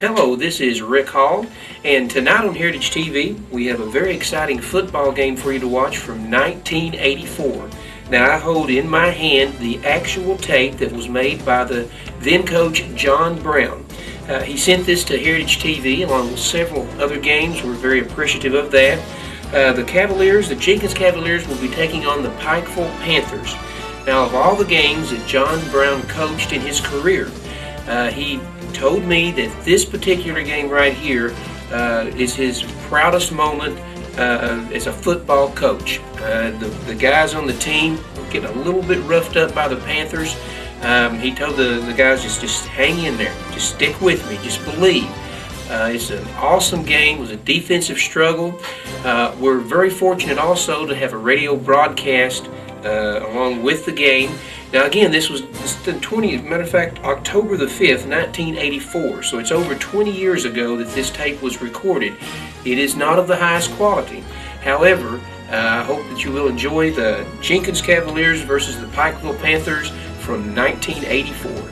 Hello, this is Rick Hall, and tonight on Heritage TV, we have a very exciting football game for you to watch from 1984. Now, I hold in my hand the actual tape that was made by the then-coach John Brown. He sent this to Heritage TV along with several other games. We're very appreciative of that. The Jenkins Cavaliers will be taking on the Pikeville Panthers. Now, of all the games that John Brown coached in his career, he told me that this particular game right here is his proudest moment as a football coach. The guys on the team were getting a little bit roughed up by the Panthers. He told the guys, just hang in there, just stick with me, just believe. It's an awesome game. It was a defensive struggle. We're very fortunate also to have a radio broadcast along with the game. Now again, this was the 20th, matter of fact, October the 5th, 1984. So it's over 20 years ago that this tape was recorded. It is not of the highest quality. However, I hope that you will enjoy the Jenkins Cavaliers versus the Pikeville Panthers from 1984.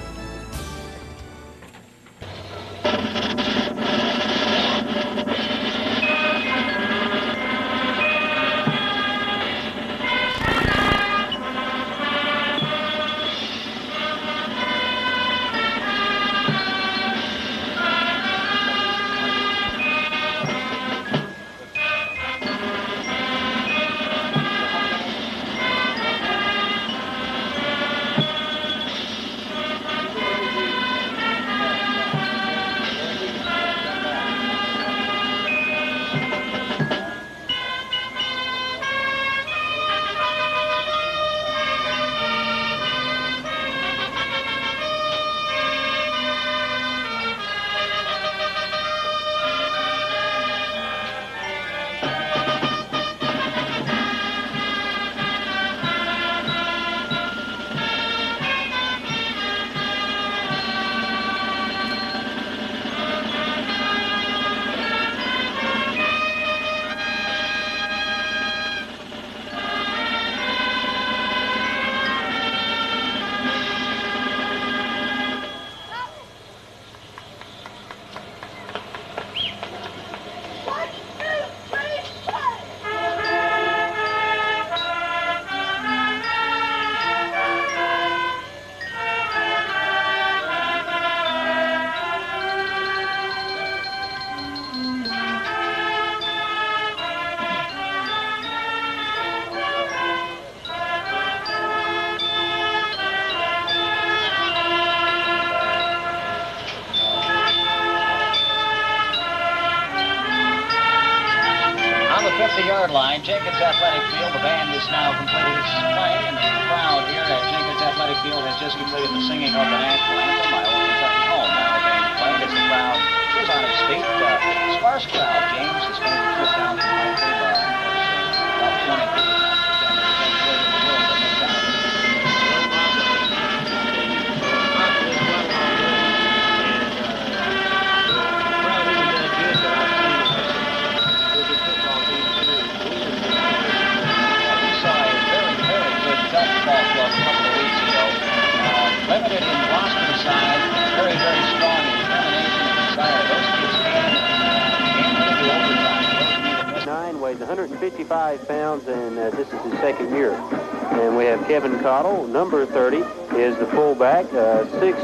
Line, Jenkins Athletic Field. The band is now completed its playing, and the crowd here at Jenkins Athletic Field has just completed the singing of the national anthem, My Old Kentucky Home, now being played as the crowd is on its feet. Sparse crowd, James, has made the trip down from Pikeville, about 20 people. Limited in roster size, very, very strong in determination and desire. Those kids can really do overtime. 9 weighs 155 pounds, and this is his second year. And we have Kevin Cottle, number 30, is the fullback, 6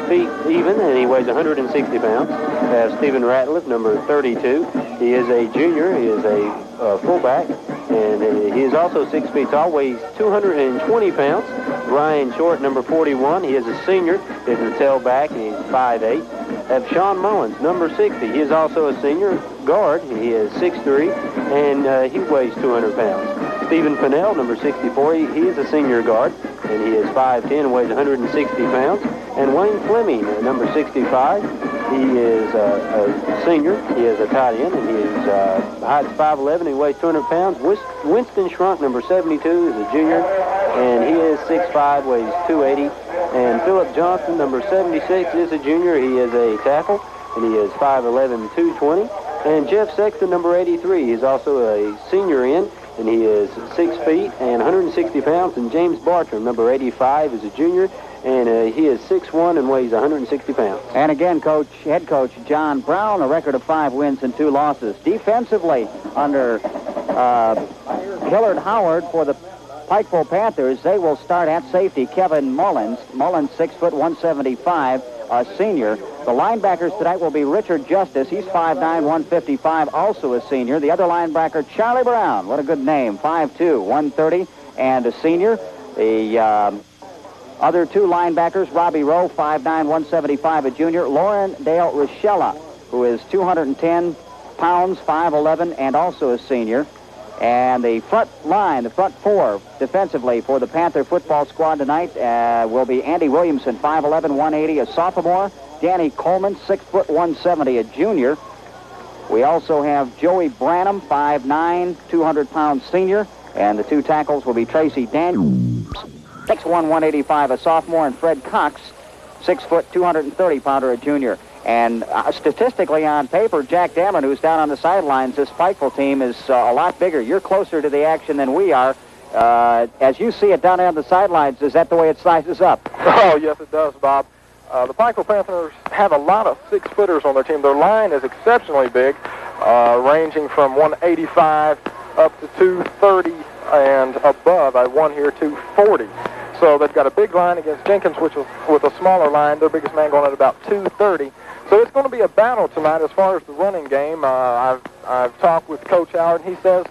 feet even, and he weighs 160 pounds. We have Stephen Ratliff, number 32. He is a junior. He is a fullback, and he is also 6 feet tall, weighs 220 pounds. Ryan Short, number 41, he is a senior, is a tailback, and he's 5'8". Have Sean Mullins, number 60, he is also a senior guard, he is 6'3", and he weighs 200 pounds. Stephen Fennell, number 64, he is a senior guard, and he is 5'10", and weighs 160 pounds. And Wayne Fleming, number 65, he is a senior, he is a tight end, and he is height 5'11", he weighs 200 pounds. Winston Shrunk, number 72, is a junior, and he is 6'5", weighs 280. And Philip Johnson, number 76, is a junior. He is a tackle, and he is 5'11", 220. And Jeff Sexton, number 83, is also a senior in. and he is 6 feet and 160 pounds. And James Bartram, number 85, is a junior, and he is 6'1" and weighs 160 pounds. And again, head coach John Brown, a record of 5 wins and 2 losses. Defensively, under Hillard Howard for the Pikeville Panthers, they will start at safety Kevin Mullins. Mullins, 6 foot 175, a senior. The linebackers tonight will be Richard Justice. He's 5'9", 155, also a senior. The other linebacker, Charlie Brown. What a good name, 5'2", 130, and a senior. The other 2 linebackers, Robbie Rowe, 5'9", 175, a junior. Lauren Dale Rochella, who is 210 pounds, 5'11", and also a senior. And the front line, the front 4 defensively for the Panther football squad tonight will be Andy Williamson, 5'11", 180, a sophomore. Danny Coleman, 6 foot 170, a junior. We also have Joey Branham, 5'9", 200-pound senior. And the 2 tackles will be Tracy Daniels, 6'1", 185, a sophomore, and Fred Cox, 6 foot 230-pounder, a junior. And statistically on paper, Jack Damon, who's down on the sidelines, this Pikeville team is a lot bigger. You're closer to the action than we are. As you see it down there on the sidelines, is that the way it sizes up? Oh, yes, it does, Bob. The Pikeville Panthers have a lot of 6-footers on their team. Their line is exceptionally big, ranging from 185 up to 230 and above. I won here 240. So they've got a big line against Jenkins, which is with a smaller line. Their biggest man going at about 230. So it's going to be a battle tonight as far as the running game. I've talked with Coach Howard, and he says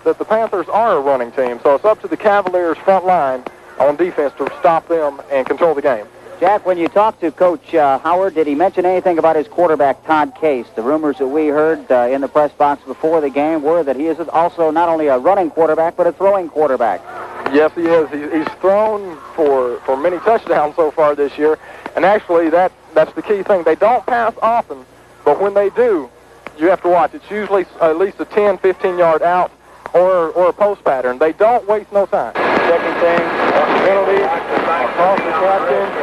that the Panthers are a running team. So it's up to the Cavaliers' front line on defense to stop them and control the game. Jack, when you talked to Coach Howard, did he mention anything about his quarterback, Todd Case? The rumors that we heard in the press box before the game were that he is also not only a running quarterback, but a throwing quarterback. Yes, he is. He's thrown for many touchdowns so far this year. And actually, that's the key thing. They don't pass often, but when they do, you have to watch. It's usually at least a 10, 15-yard out or a post pattern. They don't waste no time. Second thing, penalty, across the captain,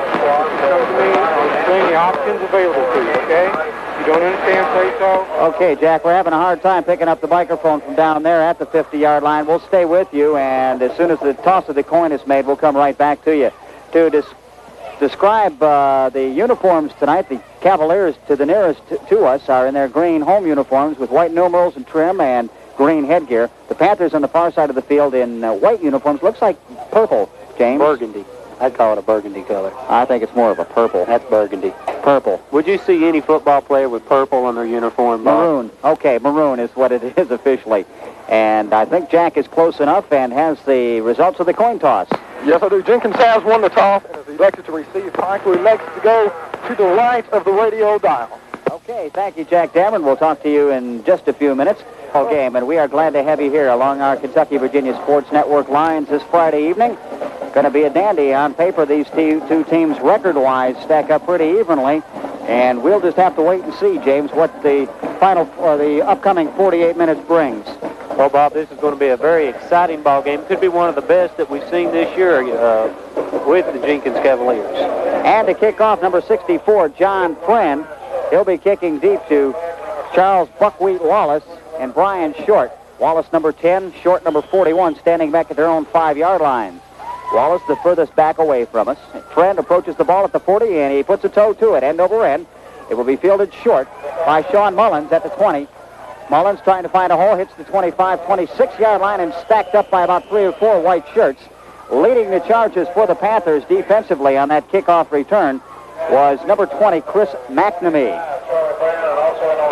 the options available to you, okay? If you don't understand, say so. Okay, Jack, we're having a hard time picking up the microphone from down there at the 50-yard line. We'll stay with you, and as soon as the toss of the coin is made, we'll come right back to you. To describe the uniforms tonight, the Cavaliers to the nearest to us are in their green home uniforms with white numerals and trim and green headgear. The Panthers on the far side of the field in white uniforms. Looks like purple, James. Burgundy. I'd call it a burgundy color. I think it's more of a purple. That's burgundy. Purple. Would you see any football player with purple on their uniform, Bob? Maroon. Okay, maroon is what it is officially. And I think Jack is close enough and has the results of the coin toss. Yes, I do. Jenkins has won the toss and is elected to receive Pike, who elects to go to the right of the radio dial. Okay, thank you, Jack Dameron. We'll talk to you in just a few minutes. Game, and we are glad to have you here along our Kentucky-Virginia Sports Network lines this Friday evening. Going to be a dandy. On paper, these two teams record-wise stack up pretty evenly, and we'll just have to wait and see, James, what the final or the upcoming 48 minutes brings. Well, Bob, this is going to be a very exciting ball game. It could be one of the best that we've seen this year with the Jenkins Cavaliers. And to kick off, number 64, John Friend. He'll be kicking deep to Charles Buckwheat Wallace and Brian Short. Wallace, number 10, Short, number 41, standing back at their own 5-yard line. Wallace, the furthest back away from us. Friend approaches the ball at the 40, and he puts a toe to it, end over end. It will be fielded short by Sean Mullins at the 20. Mullins trying to find a hole, hits the 25, 26-yard line, and stacked up by about 3 or 4 white shirts. Leading the charges for the Panthers defensively on that kickoff return was number 20, Chris McNamee.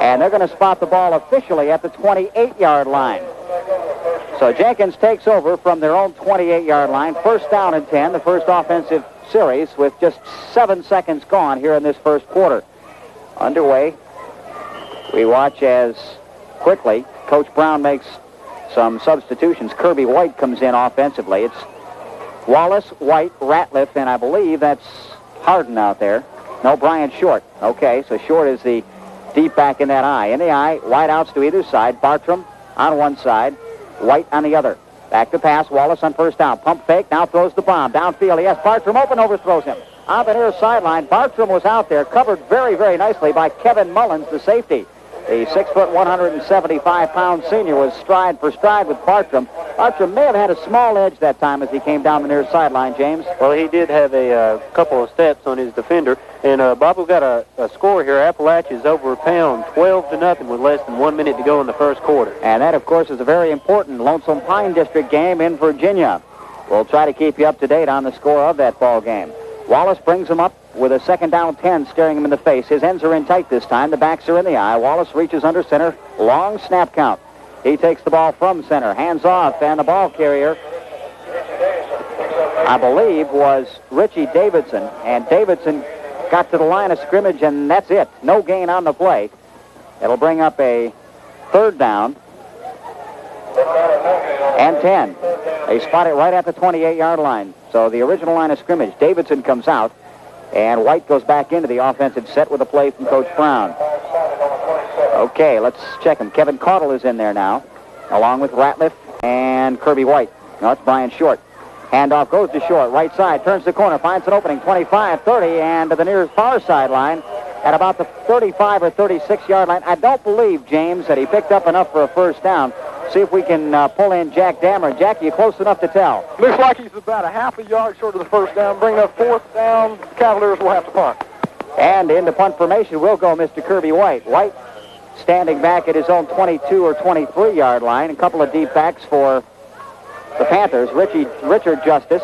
And they're going to spot the ball officially at the 28-yard line. So Jenkins takes over from their own 28-yard line. First down and 10, the first offensive series with just 7 seconds gone here in this first quarter. Underway. We watch as quickly Coach Brown makes some substitutions. Kirby White comes in offensively. It's Wallace, White, Ratliff, and I believe that's Harden out there. No, Brian Short. Okay, so Short is the deep back in that eye. In the eye, wideouts to either side. Bartram on one side, White on the other. Back to pass, Wallace on first down. Pump fake, now throws the bomb. Downfield, he has Bartram open, overthrows him. On the near sideline, Bartram was out there, covered very, very nicely by Kevin Mullins, the safety. The 6 foot, 175-pound senior was stride for stride with Bartram. Bartram may have had a small edge that time as he came down the near sideline, James. Well, he did have a couple of steps on his defender. And, Bob, we've got a score here. Appalachia's over Pound, 12-0 with less than 1 minute to go in the first quarter. And that, of course, is a very important Lonesome Pine District game in Virginia. We'll try to keep you up to date on the score of that ball game. Wallace brings him up with a 2nd down 10 staring him in the face. His ends are in tight this time. The backs are in the eye. Wallace reaches under center. Long snap count. He takes the ball from center. Hands off, and the ball carrier, I believe, was Richie Davidson. And Davidson got to the line of scrimmage, and that's it. No gain on the play. It'll bring up a 3rd down and 10. They spot it right at the 28-yard line. So the original line of scrimmage. Davidson comes out, and White goes back into the offensive set with a play from Coach Brown. Okay, let's check him. Kevin Caudle is in there now, along with Ratliff and Kirby White. No, it's Brian Short. Handoff goes to Short. Right side, turns the corner, finds an opening, 25, 30, and to the near far sideline at about the 35 or 36-yard line. I don't believe, James, that he picked up enough for a 1st down. See if we can pull in Jack Dammer. Jack, are you close enough to tell? Looks like he's about a half a yard short of the 1st down. Bring up 4th down. The Cavaliers will have to punt. And into punt formation will go Mr. Kirby White. White standing back at his own 22 or 23-yard line. A couple of deep backs for the Panthers. Richard Justice,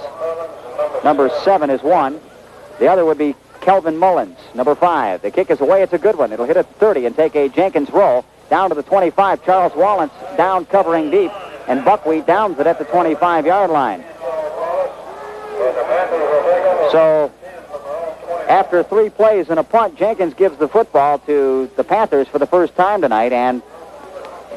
number 7, is one. The other would be Kelvin Mullins, number 5. The kick is away. It's a good one. It'll hit at 30 and take a Jenkins roll. Down to the 25, Charles Wallance down covering deep, and Buckwheat downs it at the 25-yard line. So, after 3 plays and a punt, Jenkins gives the football to the Panthers for the first time tonight, and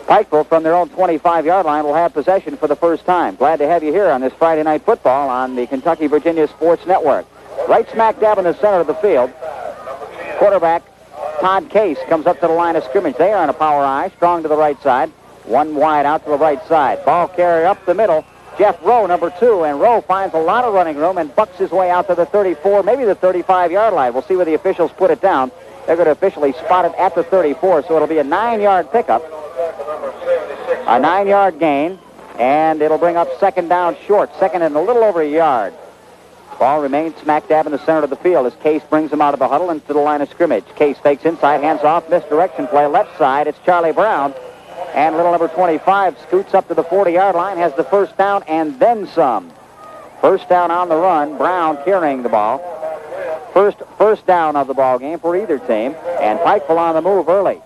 Pikeville from their own 25-yard line will have possession for the first time. Glad to have you here on this Friday Night Football on the Kentucky-Virginia Sports Network. Right smack dab in the center of the field, quarterback Todd Case comes up to the line of scrimmage. They are on a power I, strong to the right side. One wide out to the right side. Ball carrier up the middle. Jeff Rowe, number 2, and Rowe finds a lot of running room and bucks his way out to the 34, maybe the 35-yard line. We'll see where the officials put it down. They're going to officially spot it at the 34, so it'll be a 9-yard pickup. A 9-yard gain, and it'll bring up 2nd down short, 2nd and a little over a yard. Ball remains smack dab in the center of the field as Case brings him out of the huddle into the line of scrimmage. Case fakes inside, hands off, misdirection play, left side. It's Charlie Brown. And little number 25 scoots up to the 40-yard line, has the 1st down and then some. 1st down on the run, Brown carrying the ball. First down of the ball game for either team. And Pikeville on the move early.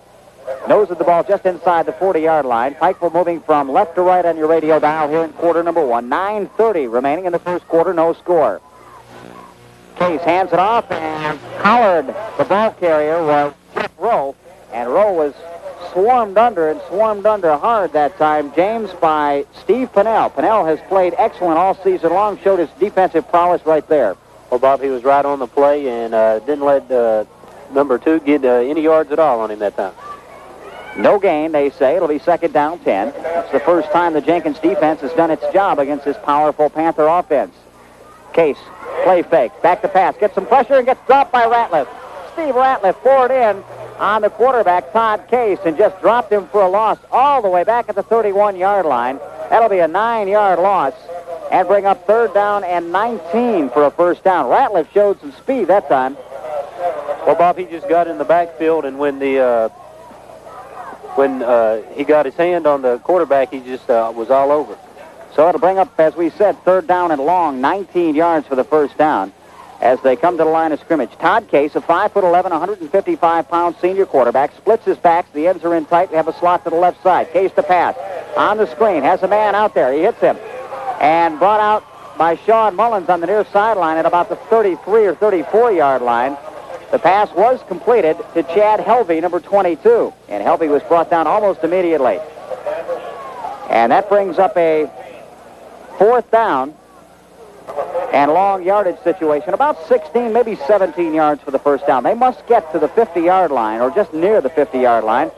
Nose of the ball just inside the 40-yard line. Pikeville moving from left to right on your radio dial here in quarter number 1. 9:30 remaining in the first quarter, no score. Case hands it off and collared the ball carrier was Jeff Rowe, and Rowe was swarmed under hard that time, James, by Steve Pennell. Pennell has played excellent all season long, showed his defensive prowess right there. Well, Bob, he was right on the play and didn't let number 2 get any yards at all on him that time. No gain, they say. It'll be 2nd down 10. It's the first time the Jenkins defense has done its job against this powerful Panther offense. Case, play fake, back to pass, gets some pressure and gets dropped by Ratliff. Steve Ratliff poured in on the quarterback, Todd Case, and just dropped him for a loss all the way back at the 31-yard line. That'll be a 9-yard loss and bring up 3rd down and 19 for a 1st down. Ratliff showed some speed that time. Well, Bob, he just got in the backfield, and when he got his hand on the quarterback, he just was all over. So it'll bring up, as we said, 3rd down and long, 19 yards for the 1st down as they come to the line of scrimmage. Todd Case, a 5'11", 155-pound senior quarterback, splits his backs. The ends are in tight. We have a slot to the left side. Case to pass. On the screen, has a man out there. He hits him. And brought out by Sean Mullins on the near sideline at about the 33 or 34-yard line. The pass was completed to Chad Helvey, number 22. And Helvey was brought down almost immediately. And that brings up a 4th down and long yardage situation. About 16, maybe 17 yards for the 1st down. They must get to the 50-yard line or just near the 50-yard line.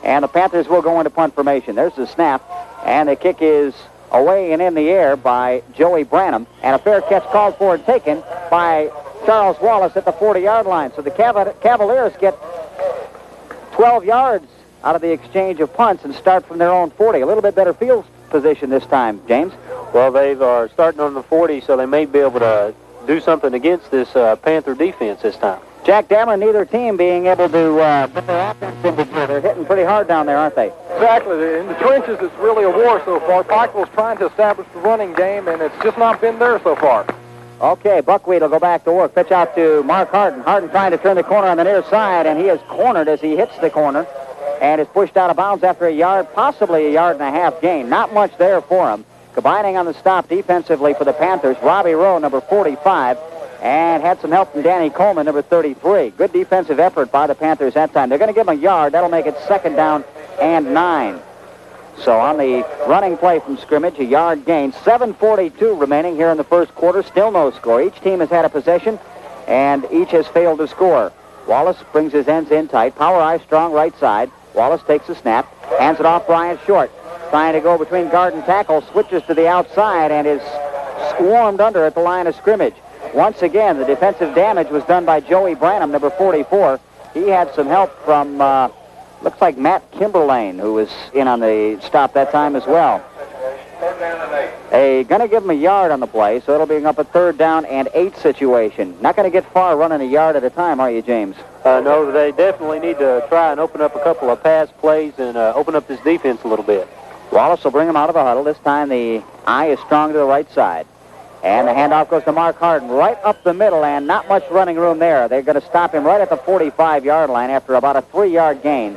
And the Panthers will go into punt formation. There's the snap. And the kick is away and in the air by Joey Branham. And a fair catch called for and taken by Charles Wallace at the 40-yard line. So the Cavaliers get 12 yards out of the exchange of punts and start from their own 40. A little bit better field position this time, James. Well, they are starting on the 40, so they may be able to do something against this Panther defense this time. Jack Dameron, neither team being able to put their offense into gear. They're hitting pretty hard down there, aren't they? Exactly. In the trenches, it's really a war so far. Pikeville's trying to establish the running game, and it's just not been there so far. Okay, Buckwheat will go back to work. Pitch out to Mark Harden. Harden trying to turn the corner on the near side, and he is cornered as he hits the corner and is pushed out of bounds after a yard, possibly a yard and a half gain. Not much there for him. Combining on the stop defensively for the Panthers, Robbie Rowe, number 45, and had some help from Danny Coleman, number 33. Good defensive effort by the Panthers that time. They're going to give him a yard. That'll make it 2nd down and 9. So on the running play from scrimmage, a yard gain. 7:42 remaining here in the first quarter. Still no score. Each team has had a possession, and each has failed to score. Wallace brings his ends in tight. Power eye strong right side. Wallace takes a snap, hands it off Brian Short. Trying to go between guard and tackle, switches to the outside, and is swarmed under at the line of scrimmage. Once again, the defensive damage was done by Joey Branham, number 44. He had some help from, looks like Matt Kimberlane, who was in on the stop that time as well. They're going to give him a yard on the play, so it'll be up a 3rd down and 8 situation. Not going to get far running a yard at a time, are you, James? No, they definitely need to try and open up a couple of pass plays and open up this defense a little bit. Wallace will bring him out of the huddle. This time the eye is strong to the right side. And the handoff goes to Mark Harden right up the middle, and not much running room there. They're going to stop him right at the 45-yard line after about a 3-yard gain,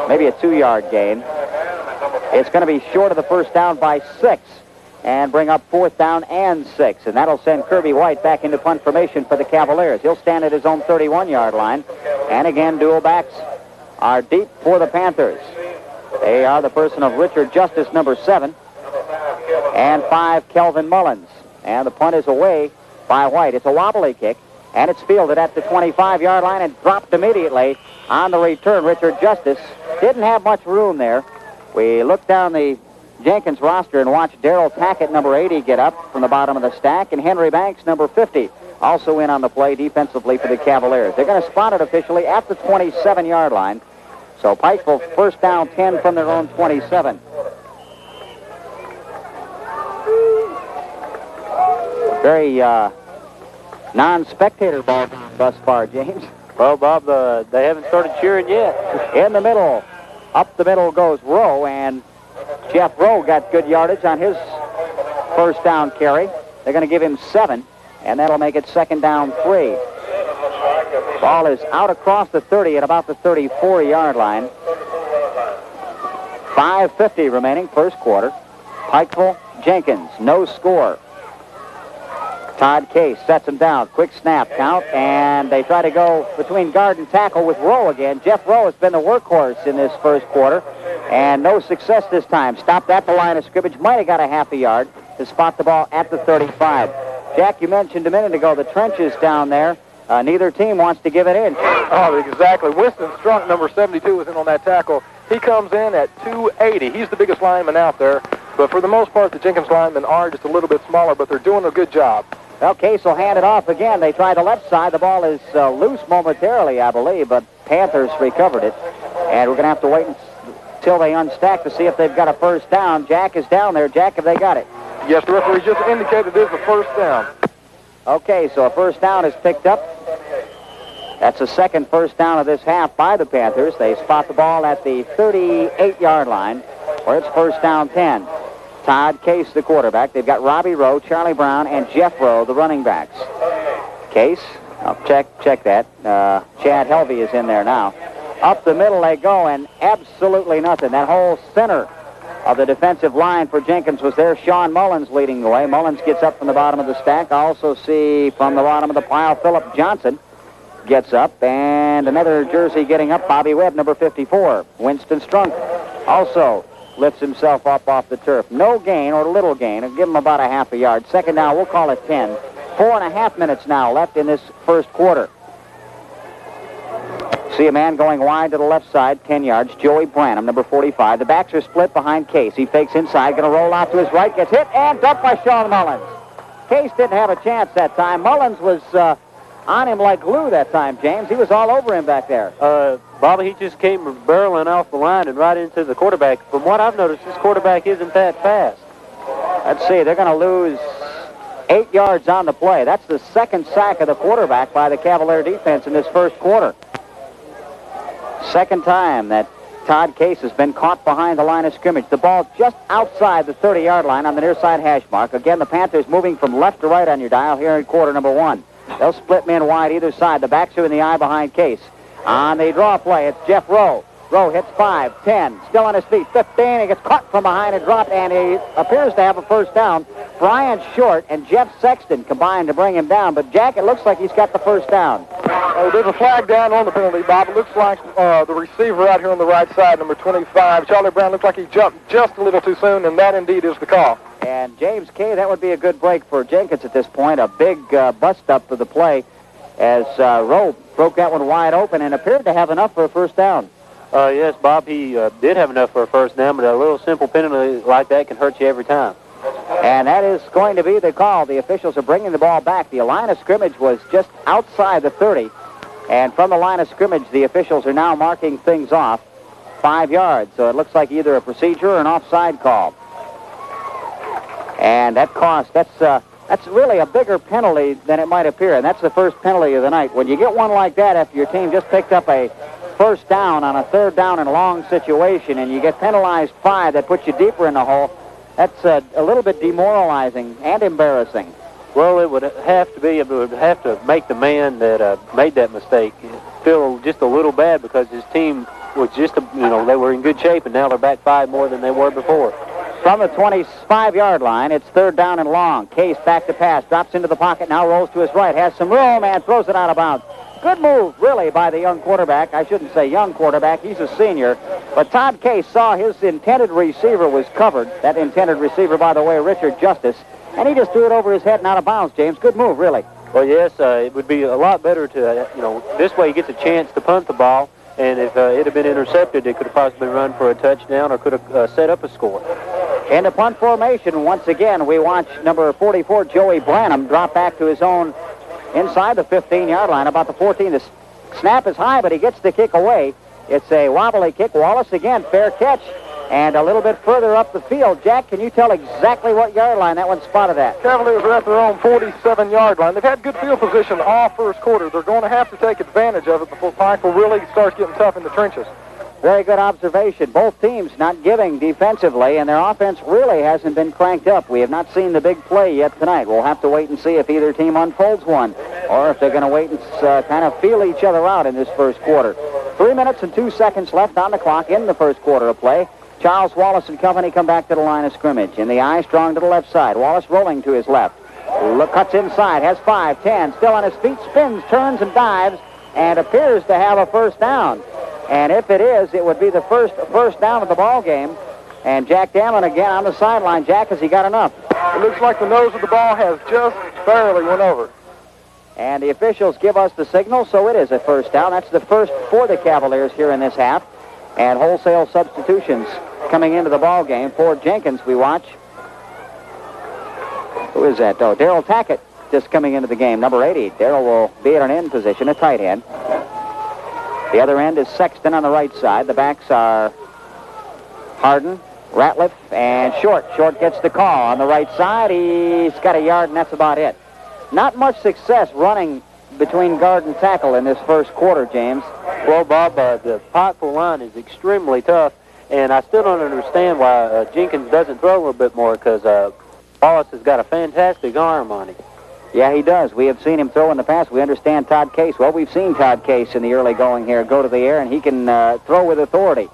maybe a 2-yard gain. It's going to be short of the first down by 6 and bring up 4th down and 6. And that'll send Kirby White back into punt formation for the Cavaliers. He'll stand at his own 31-yard line. And again, dual backs are deep for the Panthers. They are the person of Richard Justice, number 7, and 5, Kelvin Mullins. And the punt is away by White. It's a wobbly kick, and it's fielded at the 25-yard line and dropped immediately on the return. Richard Justice didn't have much room there. We looked down the Jenkins roster and watched Darrell Tackett, number 80, get up from the bottom of the stack, and Henry Banks, number 50, also in on the play defensively for the Cavaliers. They're going to spot it officially at the 27-yard line. So Pikeville first down 10 from their own 27. Very non-spectator ball thus far, James. Well, Bob, they haven't started cheering yet. In the middle, up the middle goes Rowe, and Jeff Rowe got good yardage on his first down carry. They're going to give him 7, and that'll make it 2nd down 3. Ball is out across the 30 at about the 34-yard line. 5:50 remaining, first quarter. Pikeville, Jenkins, no score. Todd Case sets him down. Quick snap count, and they try to go between guard and tackle with Rowe again. Jeff Rowe has been the workhorse in this first quarter, and no success this time. Stopped at the line of scrimmage. Might have got a half a yard to spot the ball at the 35. Jack, you mentioned a minute ago the trenches down there. Neither team wants to give it in. Oh, exactly. Winston Strunk, number 72, was in on that tackle. He comes in at 280. He's the biggest lineman out there. But for the most part, the Jenkins linemen are just a little bit smaller, but they're doing a good job. Well, Case will hand it off again. They try the left side. The ball is loose momentarily, I believe, but Panthers recovered it. And we're going to have to wait until they unstack to see if they've got a first down. Jack is down there. Jack, have they got it? Yes, the referee just indicated it is a first down. Okay, so a first down is picked up. That's the second first down of this half by the Panthers. They spot the ball at the 38-yard line, where it's first down 10. Todd Case, the quarterback. They've got Robbie Rowe, Charlie Brown, and Jeff Rowe, the running backs. Case, check that. Chad Helvey is in there now. Up the middle they go, and absolutely nothing. That whole center of the defensive line for Jenkins was there. Sean Mullins leading the way. Mullins gets up from the bottom of the stack. I also see from the bottom of the pile Philip Johnson gets up, and another jersey getting up, Bobby Webb, number 54. Winston Strunk also lifts himself up off the turf. No gain or little gain. I'll give him about a half a yard. Second down, we'll call it 10. 4.5 minutes now left in this first quarter. See a man going wide to the left side, 10 yards. Joey Branham, number 45. The backs are split behind Case. He fakes inside, going to roll out to his right, gets hit, and dumped by Sean Mullins. Case didn't have a chance that time. Mullins was on him like glue that time, James. He was all over him back there. Bobby, he just came barreling off the line and right into the quarterback. From what I've noticed, this quarterback isn't that fast. Let's see, they're going to lose 8 yards on the play. That's the second sack of the quarterback by the Cavalier defense in this first quarter. Second time that Todd Case has been caught behind the line of scrimmage. The ball just outside the 30-yard line on the near side hash mark. Again, the Panthers moving from left to right on your dial here in quarter number 1. They'll split men wide either side. The backs are in the eye behind Case. On the draw play, it's Jeff Rowe. Rowe hits 5, 10, still on his feet, 15. He gets caught from behind and dropped, and he appears to have a first down. Brian Short and Jeff Sexton combined to bring him down, but Jack, it looks like he's got the first down. There's a flag down on the penalty, Bob. It looks like the receiver out here on the right side, number 25, Charlie Brown, looks like he jumped just a little too soon, and that indeed is the call. And James Kay, that would be a good break for Jenkins at this point. A big bust-up for the play as Rowe broke that one wide open and appeared to have enough for a first down. Yes, Bob, he did have enough for a first down, but a little simple penalty like that can hurt you every time. And that is going to be the call. The officials are bringing the ball back. The line of scrimmage was just outside the 30. And from the line of scrimmage, the officials are now marking things off 5 yards. So it looks like either a procedure or an offside call. And that's really a bigger penalty than it might appear. And that's the first penalty of the night. When you get one like that after your team just picked up a first down on a third down and long situation, and you get penalized 5, that puts you deeper in the hole, that's a little bit demoralizing and embarrassing. Well, it would have to make the man that made that mistake feel just a little bad because his team was just, they were in good shape, and now they're back 5 more than they were before. From the 25-yard line, it's third down and long. Case back to pass, drops into the pocket, now rolls to his right, has some room, and throws it out of bounds. Good move, really, by the young quarterback. I shouldn't say young quarterback. He's a senior. But Todd Case saw his intended receiver was covered. That intended receiver, by the way, Richard Justice. And he just threw it over his head and out of bounds, James. Good move, really. Well, yes, it would be a lot better to, this way he gets a chance to punt the ball. And if it had been intercepted, it could have possibly run for a touchdown or could have set up a score. In the punt formation, once again, we watch number 44, Joey Branham, drop back to his own inside the 15-yard line, about the 14. The snap is high, but he gets the kick away. It's a wobbly kick. Wallace again, fair catch, and a little bit further up the field. Jack, can you tell exactly what yard line that one spotted at? Cavaliers are at their own 47-yard line. They've had good field position all first quarter. They're going to have to take advantage of it before Pikeville really starts getting tough in the trenches. Very good observation. Both teams not giving defensively, and their offense really hasn't been cranked up. We have not seen the big play yet tonight. We'll have to wait and see if either team unfolds one, or if they're going to wait and kind of feel each other out in this first quarter. 3 minutes and 2 seconds left on the clock in the first quarter of play. Charles Wallace and company come back to the line of scrimmage. In the eye, strong to the left side. Wallace rolling to his left. Cuts inside, has 5, 10, still on his feet, spins, turns, and dives, and appears to have a first down. And if it is, it would be the first down of the ball game. And Jack Damon again on the sideline. Jack, has he got enough? It looks like the nose of the ball has just barely went over. And the officials give us the signal, so it is a first down. That's the first for the Cavaliers here in this half. And wholesale substitutions coming into the ball game. For Jenkins, we watch. Who is that? Oh, Darrell Tackett just coming into the game, number 80. Darrell will be at an end position, a tight end. The other end is Sexton on the right side. The backs are Harden, Ratliff, and Short. Short gets the call on the right side. He's got a yard, and that's about it. Not much success running between guard and tackle in this first quarter, James. Well, Bob, the Pikeville line is extremely tough, and I still don't understand why Jenkins doesn't throw a little bit more because Wallace has got a fantastic arm on him. Yeah, he does. We have seen him throw in the past. We understand Todd Case. Well, we've seen Todd Case in the early going here go to the air, and he can throw with authority.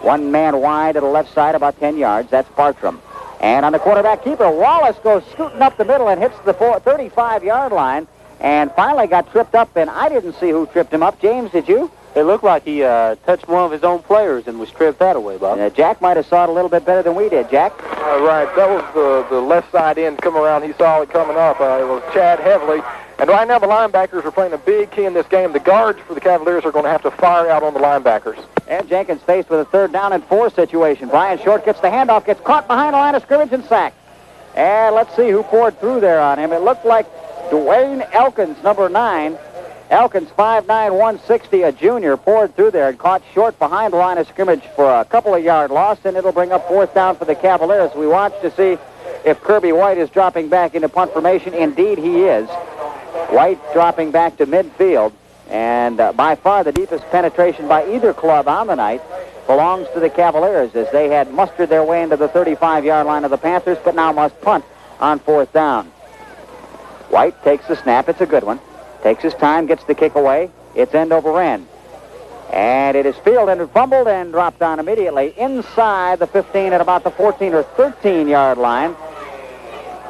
One man wide to the left side, about 10 yards. That's Bartram. And on the quarterback keeper, Wallace goes scooting up the middle and hits the 35-yard line and finally got tripped up, and I didn't see who tripped him up. James, did you? It looked like he touched one of his own players and was tripped that away, Bob. Jack might have saw it a little bit better than we did. Jack? Right, that was the left side end come around. He saw it coming up. It was Chad Heavily. And right now the linebackers are playing a big key in this game. The guards for the Cavaliers are going to have to fire out on the linebackers. And Jenkins faced with a 3rd down and 4 situation. Brian Short gets the handoff, gets caught behind the line of scrimmage and sacked. And let's see who poured through there on him. It looked like Dwayne Elkins, number 9. Elkins, 5'9", 160, a junior, poured through there and caught short behind the line of scrimmage for a couple of yard loss, and it'll bring up 4th down for the Cavaliers. We watch to see if Kirby White is dropping back into punt formation. Indeed, he is. White dropping back to midfield, and by far the deepest penetration by either club on the night belongs to the Cavaliers, as they had mustered their way into the 35-yard line of the Panthers, but now must punt on 4th down. White takes the snap. It's a good one. Takes his time, gets the kick away. It's end over end. And it is fielded and fumbled and dropped down immediately inside the 15 at about the 14 or 13-yard line.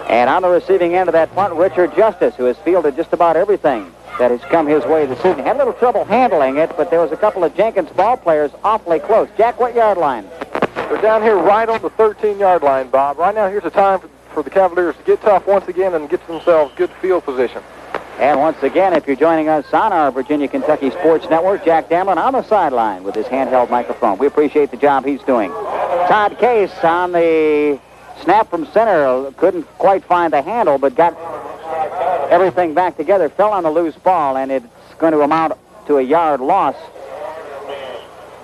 And on the receiving end of that punt, Richard Justice, who has fielded just about everything that has come his way this evening. Had a little trouble handling it, but there was a couple of Jenkins ball players awfully close. Jack, what yard line? They're down here right on the 13-yard line, Bob. Right now, here's a time for the Cavaliers to get tough once again and get themselves good field position. And once again, if you're joining us on our Virginia Kentucky Sports Network, Jack Damlin on the sideline with his handheld microphone. We appreciate the job he's doing. Todd Case on the snap from center, couldn't quite find the handle, but got everything back together, fell on the loose ball, and it's going to amount to a yard loss.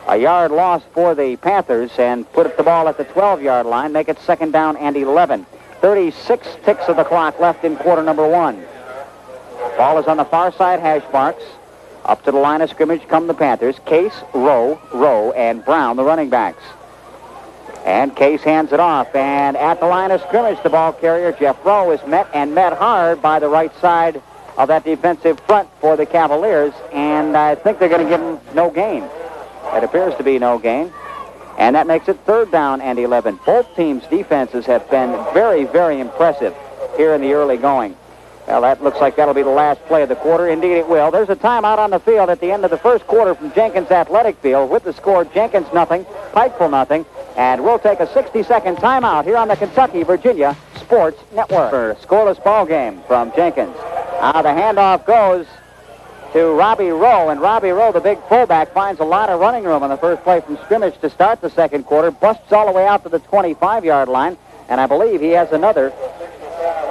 A yard loss for the Panthers, and put the ball at the 12-yard line, make it 2nd down and 11. 36 ticks of the clock left in quarter number 1. Ball is on the far side hash marks. Up to the line of scrimmage come the Panthers. Case, Rowe, and Brown, the running backs. And Case hands it off. And at the line of scrimmage, the ball carrier, Jeff Rowe, is met hard by the right side of that defensive front for the Cavaliers. And I think they're going to give him no gain. It appears to be no gain. And that makes it 3rd down and 11. Both teams' defenses have been very, very impressive here in the early going. Well, that looks like that'll be the last play of the quarter. Indeed, it will. There's a timeout on the field at the end of the first quarter from Jenkins Athletic Field with the score Jenkins nothing, Pikeville nothing. And we'll take a 60-second timeout here on the Kentucky-Virginia Sports Network. For a scoreless ball game from Jenkins. Now the handoff goes to Robbie Rowe, and Robbie Rowe, the big fullback, finds a lot of running room on the first play from scrimmage to start the second quarter, busts all the way out to the 25-yard line, and I believe he has another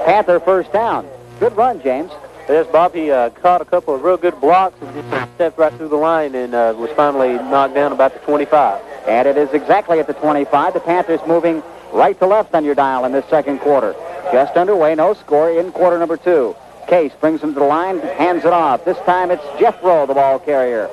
Panther first down. Good run, James. Yes, Bob, he caught a couple of real good blocks and just stepped right through the line and was finally knocked down about the 25. And it is exactly at the 25. The Panthers moving right to left on your dial in this second quarter. Just underway, no score in quarter number 2. Case brings him to the line, hands it off. This time it's Jeff Rowe, the ball carrier.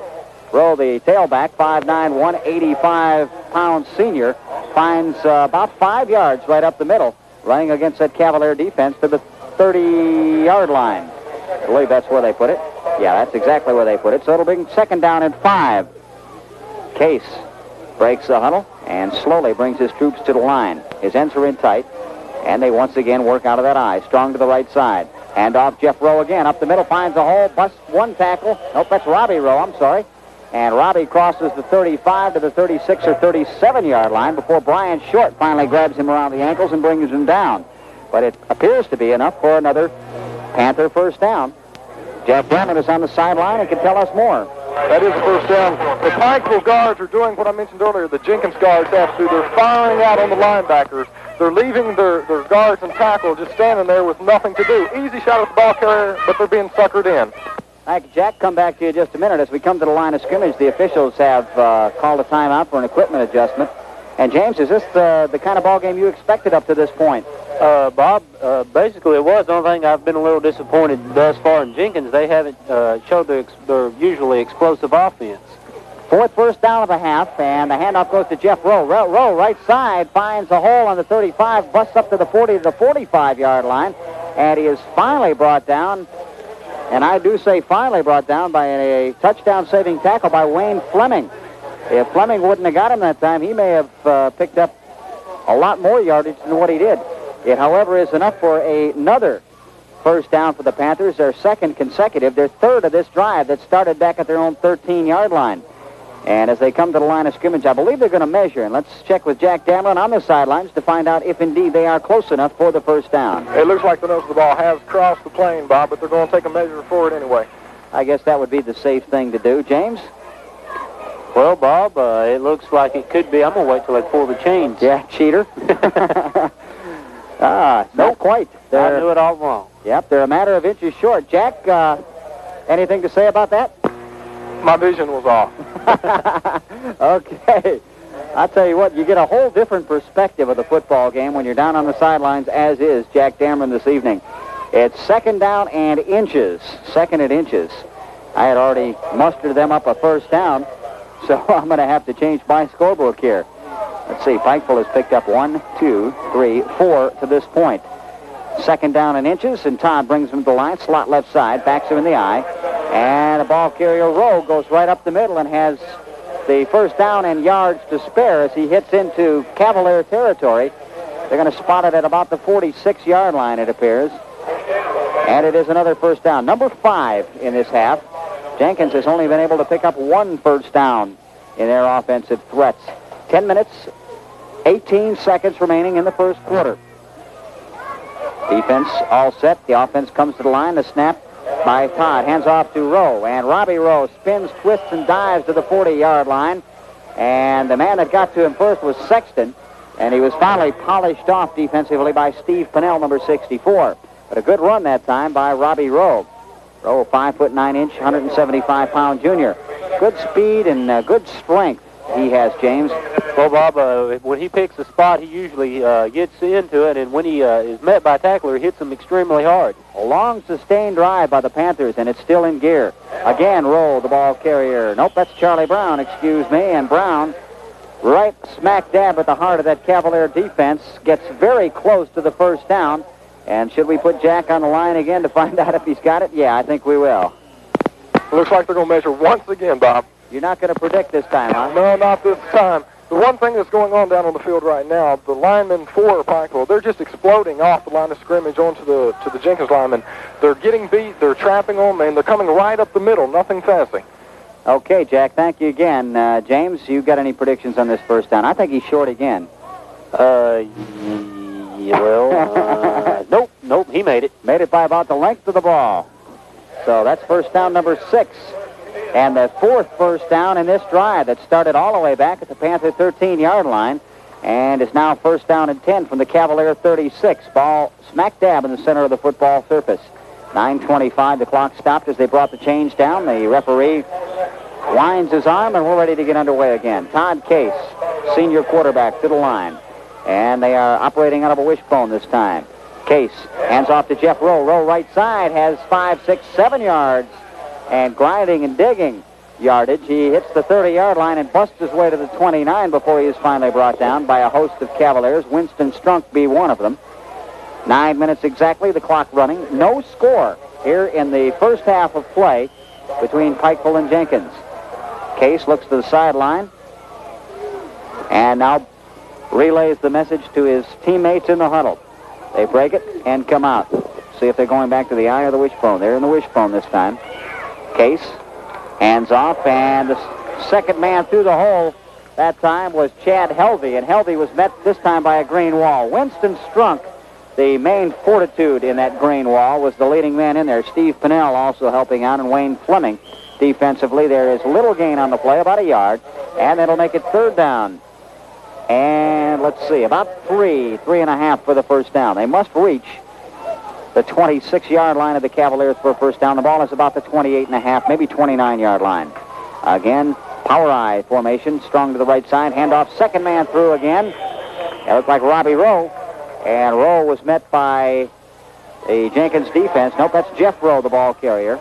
Rowe, the tailback, 5'9", 185-pound senior, finds about 5 yards right up the middle, running against that Cavalier defense to the 30-yard line. I believe that's where they put it. Yeah, that's exactly where they put it. So it'll bring 2nd down and 5. Case breaks the huddle and slowly brings his troops to the line. His ends are in tight, and they once again work out of that eye. Strong to the right side. Hand off Jeff Rowe again. Up the middle, finds a hole, busts one tackle. Nope, that's Robbie Rowe, I'm sorry. And Robbie crosses the 35 to the 36 or 37-yard line before Brian Short finally grabs him around the ankles and brings him down. But it appears to be enough for another Panther first down. Jeff Brennan is on the sideline and can tell us more. That is the first down. The Pikeville guards are doing what I mentioned earlier. The Jenkins guards have to. They're firing out on the linebackers. They're leaving their guards and tackle just standing there with nothing to do. Easy shot at the ball carrier, but they're being suckered in. Thank you, Jack. Come back to you in just a minute. As we come to the line of scrimmage, the officials have called a timeout for an equipment adjustment. And, James, is this the kind of ball game you expected up to this point? Bob, basically it was. The only thing I've been a little disappointed thus far in Jenkins, they haven't showed their usually explosive offense. 4th first down of a half, and the handoff goes to Jeff Rowe. Rowe, right side, finds a hole on the 35, busts up to the 40 to the 45-yard line, and he is finally brought down, and I do say finally brought down by a touchdown-saving tackle by Wayne Fleming. If Fleming wouldn't have got him that time, he may have picked up a lot more yardage than what he did. It, however, is enough for another first down for the Panthers, their second consecutive, their third of this drive that started back at their own 13-yard line. And as they come to the line of scrimmage, I believe they're going to measure. And let's check with Jack Damlin on the sidelines to find out if indeed they are close enough for the first down. It looks like the nose of the ball has crossed the plane, Bob, but they're going to take a measure for it anyway. I guess that would be the safe thing to do. James? Well, Bob, it looks like it could be. I'm going to wait till they pull the chains. Yeah, cheater. Not quite. I knew it all wrong. Yep, they're a matter of inches short. Jack, Anything to say about that? My vision was off. Okay. I'll tell you what, you get a whole different perspective of the football game when you're down on the sidelines, as is Jack Dameron this evening. It's second down and inches. Second and inches. I had already mustered them up a first down, so I'm going to have to change my scorebook here. Let's see, Pikeville has picked up 1, 2, 3, 4 to this point. Second down and inches, and Todd brings him to the line, slot left side, backs him in the eye, and the ball carrier Rowe goes right up the middle and has the first down and yards to spare as he hits into Cavalier territory. They're going to spot it at about the 46-yard line, it appears. And it is another first down. Number 5 in this half. Jenkins has only been able to pick up 1 first down in their offensive threats. 10 minutes, 18 seconds remaining in the first quarter. Defense all set. The offense comes to the line. The snap by Todd. Hands off to Rowe. And Robbie Rowe spins, twists, and dives to the 40-yard line. And the man that got to him first was Sexton. And he was finally polished off defensively by Steve Pinnell, number 64. But a good run that time by Robbie Rowe. Rowe, 5'9" 175-pound junior. Good speed and good strength he has, James. Well, Bob, when he picks a spot, he usually gets into it, and when he is met by a tackler, he hits him extremely hard. A long, sustained drive by the Panthers, and it's still in gear. Again, Rowe, the ball carrier. Nope, that's Charlie Brown, excuse me. And Brown, right smack dab at the heart of that Cavalier defense, gets very close to the first down. And should we put Jack on the line again to find out if he's got it? Yeah, I think we will. Looks like they're going to measure once again, Bob. You're not going to predict this time, huh? No, not this time. The one thing that's going on down on the field right now, the linemen for Pikeville, they're just exploding off the line of scrimmage onto the Jenkins linemen. They're getting beat, they're trapping them, and they're coming right up the middle, nothing fancy. Okay, Jack, thank you again. James, you got any predictions on this first down? I think he's short again. Nope, he made it. Made it by about the length of the ball. So that's first down number 6. And the 4th first down in this drive that started all the way back at the Panther 13-yard line and is now first down and 10 from the Cavalier 36. Ball smack dab in the center of the football surface. 9:25, the clock stopped as they brought the change down. The referee winds his arm, and we're ready to get underway again. Todd Case, senior quarterback, to the line. And they are operating out of a wishbone this time. Case hands off to Jeff Rowe. Rowe right side has 5, 6, 7 yards. And grinding and digging yardage. He hits the 30-yard line and busts his way to the 29 before he is finally brought down by a host of Cavaliers. Winston Strunk be one of them. 9 minutes exactly, the clock running. No score here in the first half of play between Pikeville and Jenkins. Case looks to the sideline and now relays the message to his teammates in the huddle. They break it and come out. See if they're going back to the eye or the wishbone. They're in the wishbone this time. Case hands off, and the second man through the hole that time was Chad Helvey, and Helvey was met this time by a green wall. Winston Strunk, the main fortitude in that green wall, was the leading man in there. Steve Pinnell also helping out, and Wayne Fleming defensively. There is little gain on the play, about a yard, and that'll make it third down. And let's see, about 3.5 for the first down. They must reach the 26-yard line of the Cavaliers for a first down. The ball is about the 28.5, maybe 29-yard line. Again, power eye formation, strong to the right side. Handoff, second man through again. It looked like Robbie Rowe. And Rowe was met by the Jenkins defense. Nope, that's Jeff Rowe, the ball carrier.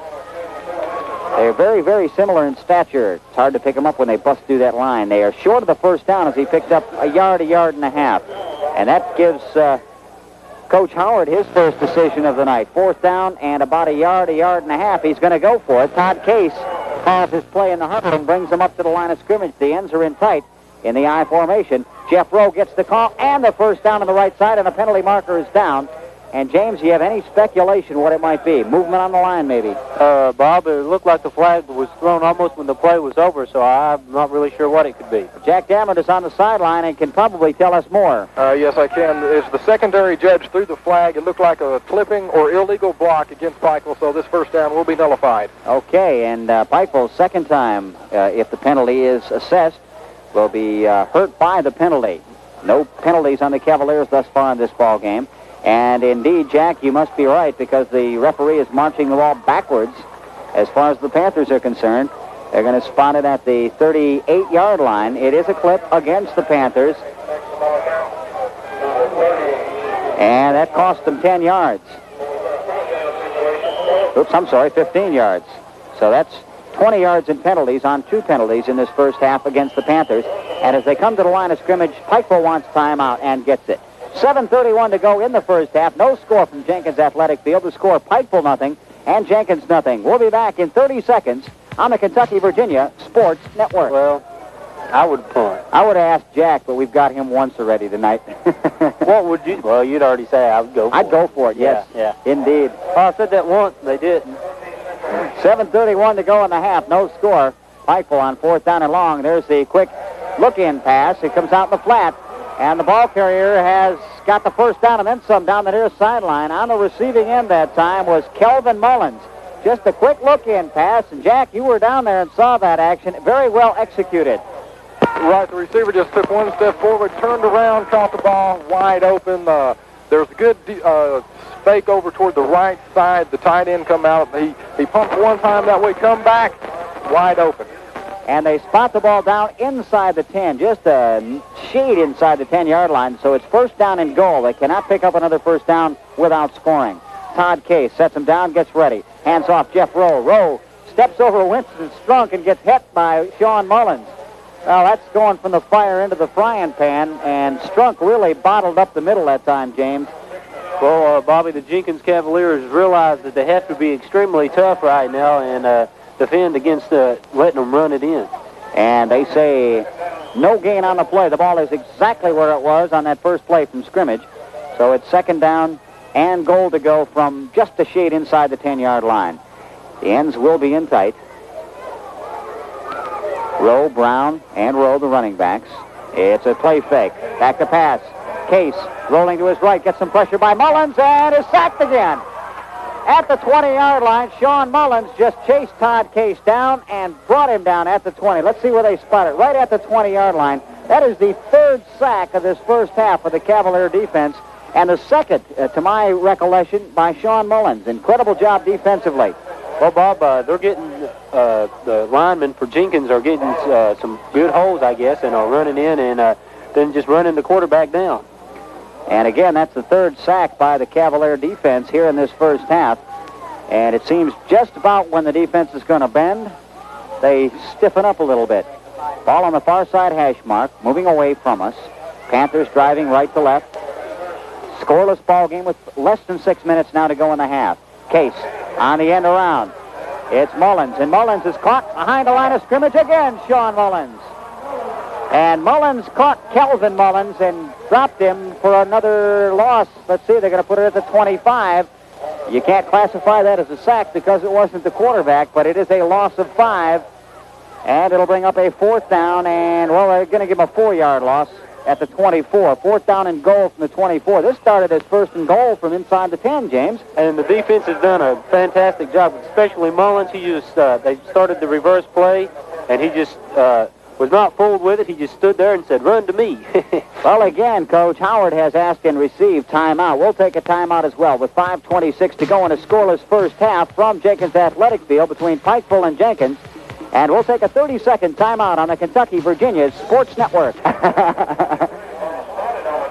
They're very, very similar in stature. It's hard to pick them up when they bust through that line. They are short of the first down as he picked up a yard and a half. And that gives Coach Howard his first decision of the night. Fourth down and about a yard and a half. He's going to go for it. Todd Case calls his play in the huddle and brings them up to the line of scrimmage. The ends are in tight in the I formation. Jeff Rowe gets the call and the first down on the right side, and the penalty marker is down. And, James, do you have any speculation what it might be? Movement on the line, maybe? Bob, it looked like the flag was thrown almost when the play was over, so I'm not really sure what it could be. Jack Dameron is on the sideline and can probably tell us more. Yes, I can. As the secondary judge threw the flag, it looked like a clipping or illegal block against Pikeville, so this first down will be nullified. Okay, and Pikeville's second time, if the penalty is assessed, will be hurt by the penalty. No penalties on the Cavaliers thus far in this ball game. And indeed, Jack, you must be right, because the referee is marching the ball backwards as far as the Panthers are concerned. They're going to spot it at the 38-yard line. It is a clip against the Panthers. And that cost them 10 yards. Oops, I'm sorry, 15 yards. So that's 20 yards in penalties on 2 penalties in this first half against the Panthers. And as they come to the line of scrimmage, Pikeville wants timeout and gets it. 7:31 to go in the first half. No score from Jenkins Athletic Field. The score, Pikeville nothing and Jenkins nothing. We'll be back in 30 seconds on the Kentucky-Virginia Sports Network. Well, I would punt. I would have asked Jack, but we've got him once already tonight. What would you? Well, you'd already say I would go for it. I'd go for it, yes. Yeah. Indeed. Oh, I said that once. They didn't. 7:31 to go in the half. No score. Pikeville on 4th down and long. There's the quick look-in pass. It comes out in the flat. And the ball carrier has got the first down and then some down the near sideline. On the receiving end that time was Kelvin Mullins. Just a quick look-in pass. And, Jack, you were down there and saw that action. Very well executed. Right, the receiver just took one step forward, turned around, caught the ball wide open. There's a good fake over toward the right side. The tight end come out. He pumped one time that way, come back, wide open. And they spot the ball down inside the 10, just a shade inside the 10-yard line. So it's first down and goal. They cannot pick up another first down without scoring. Todd Case sets him down, gets ready. Hands off Jeff Rowe. Rowe steps over Winston Strunk and gets hit by Sean Mullins. Well, that's going from the fire into the frying pan, and Strunk really bottled up the middle that time, James. Well, Bobby, the Jenkins Cavaliers realize that they have to be extremely tough right now and defend against letting them run it in. And they say no gain on the play. The ball is exactly where it was on that first play from scrimmage. So it's second down and goal to go from just a shade inside the 10-yard line. The ends will be in tight. Rowe, Brown, and Rowe, the running backs. It's a play fake. Back to pass. Case rolling to his right, gets some pressure by Mullins, and is sacked again. At the 20-yard line, Sean Mullins just chased Todd Case down and brought him down at the 20. Let's see where they spot it. Right at the 20-yard line. That is the 3rd sack of this first half of the Cavalier defense, and the second, to my recollection, by Sean Mullins. Incredible job defensively. Well, Bob, they're getting, the linemen for Jenkins are getting some good holes, I guess, and are running in and then just running the quarterback down. And again, that's the 3rd sack by the Cavalier defense here in this first half. And it seems just about when the defense is going to bend, they stiffen up a little bit. Ball on the far side hash mark, moving away from us. Panthers driving right to left. Scoreless ball game with less than 6 minutes now to go in the half. Case on the end around. It's Mullins, and Mullins is caught behind the line of scrimmage again, Sean Mullins. And Mullins caught Kelvin Mullins and dropped him for another loss. Let's see, they're going to put it at the 25. You can't classify that as a sack because it wasn't the quarterback, but it is a loss of 5. And it'll bring up a 4th down, and, well, they're going to give him a 4-yard loss at the 24. 4th down and goal from the 24. This started as 1st and goal from inside the 10, James. And the defense has done a fantastic job, especially Mullins. He just, they started the reverse play, and he just was not fooled with it. He just stood there and said, "Run to me." Well, again, Coach Howard has asked and received timeout. We'll take a timeout as well with 5:26 to go in a scoreless first half from Jenkins Athletic Field between Pikeville and Jenkins. And we'll take a 30-second timeout on the Kentucky-Virginia Sports Network.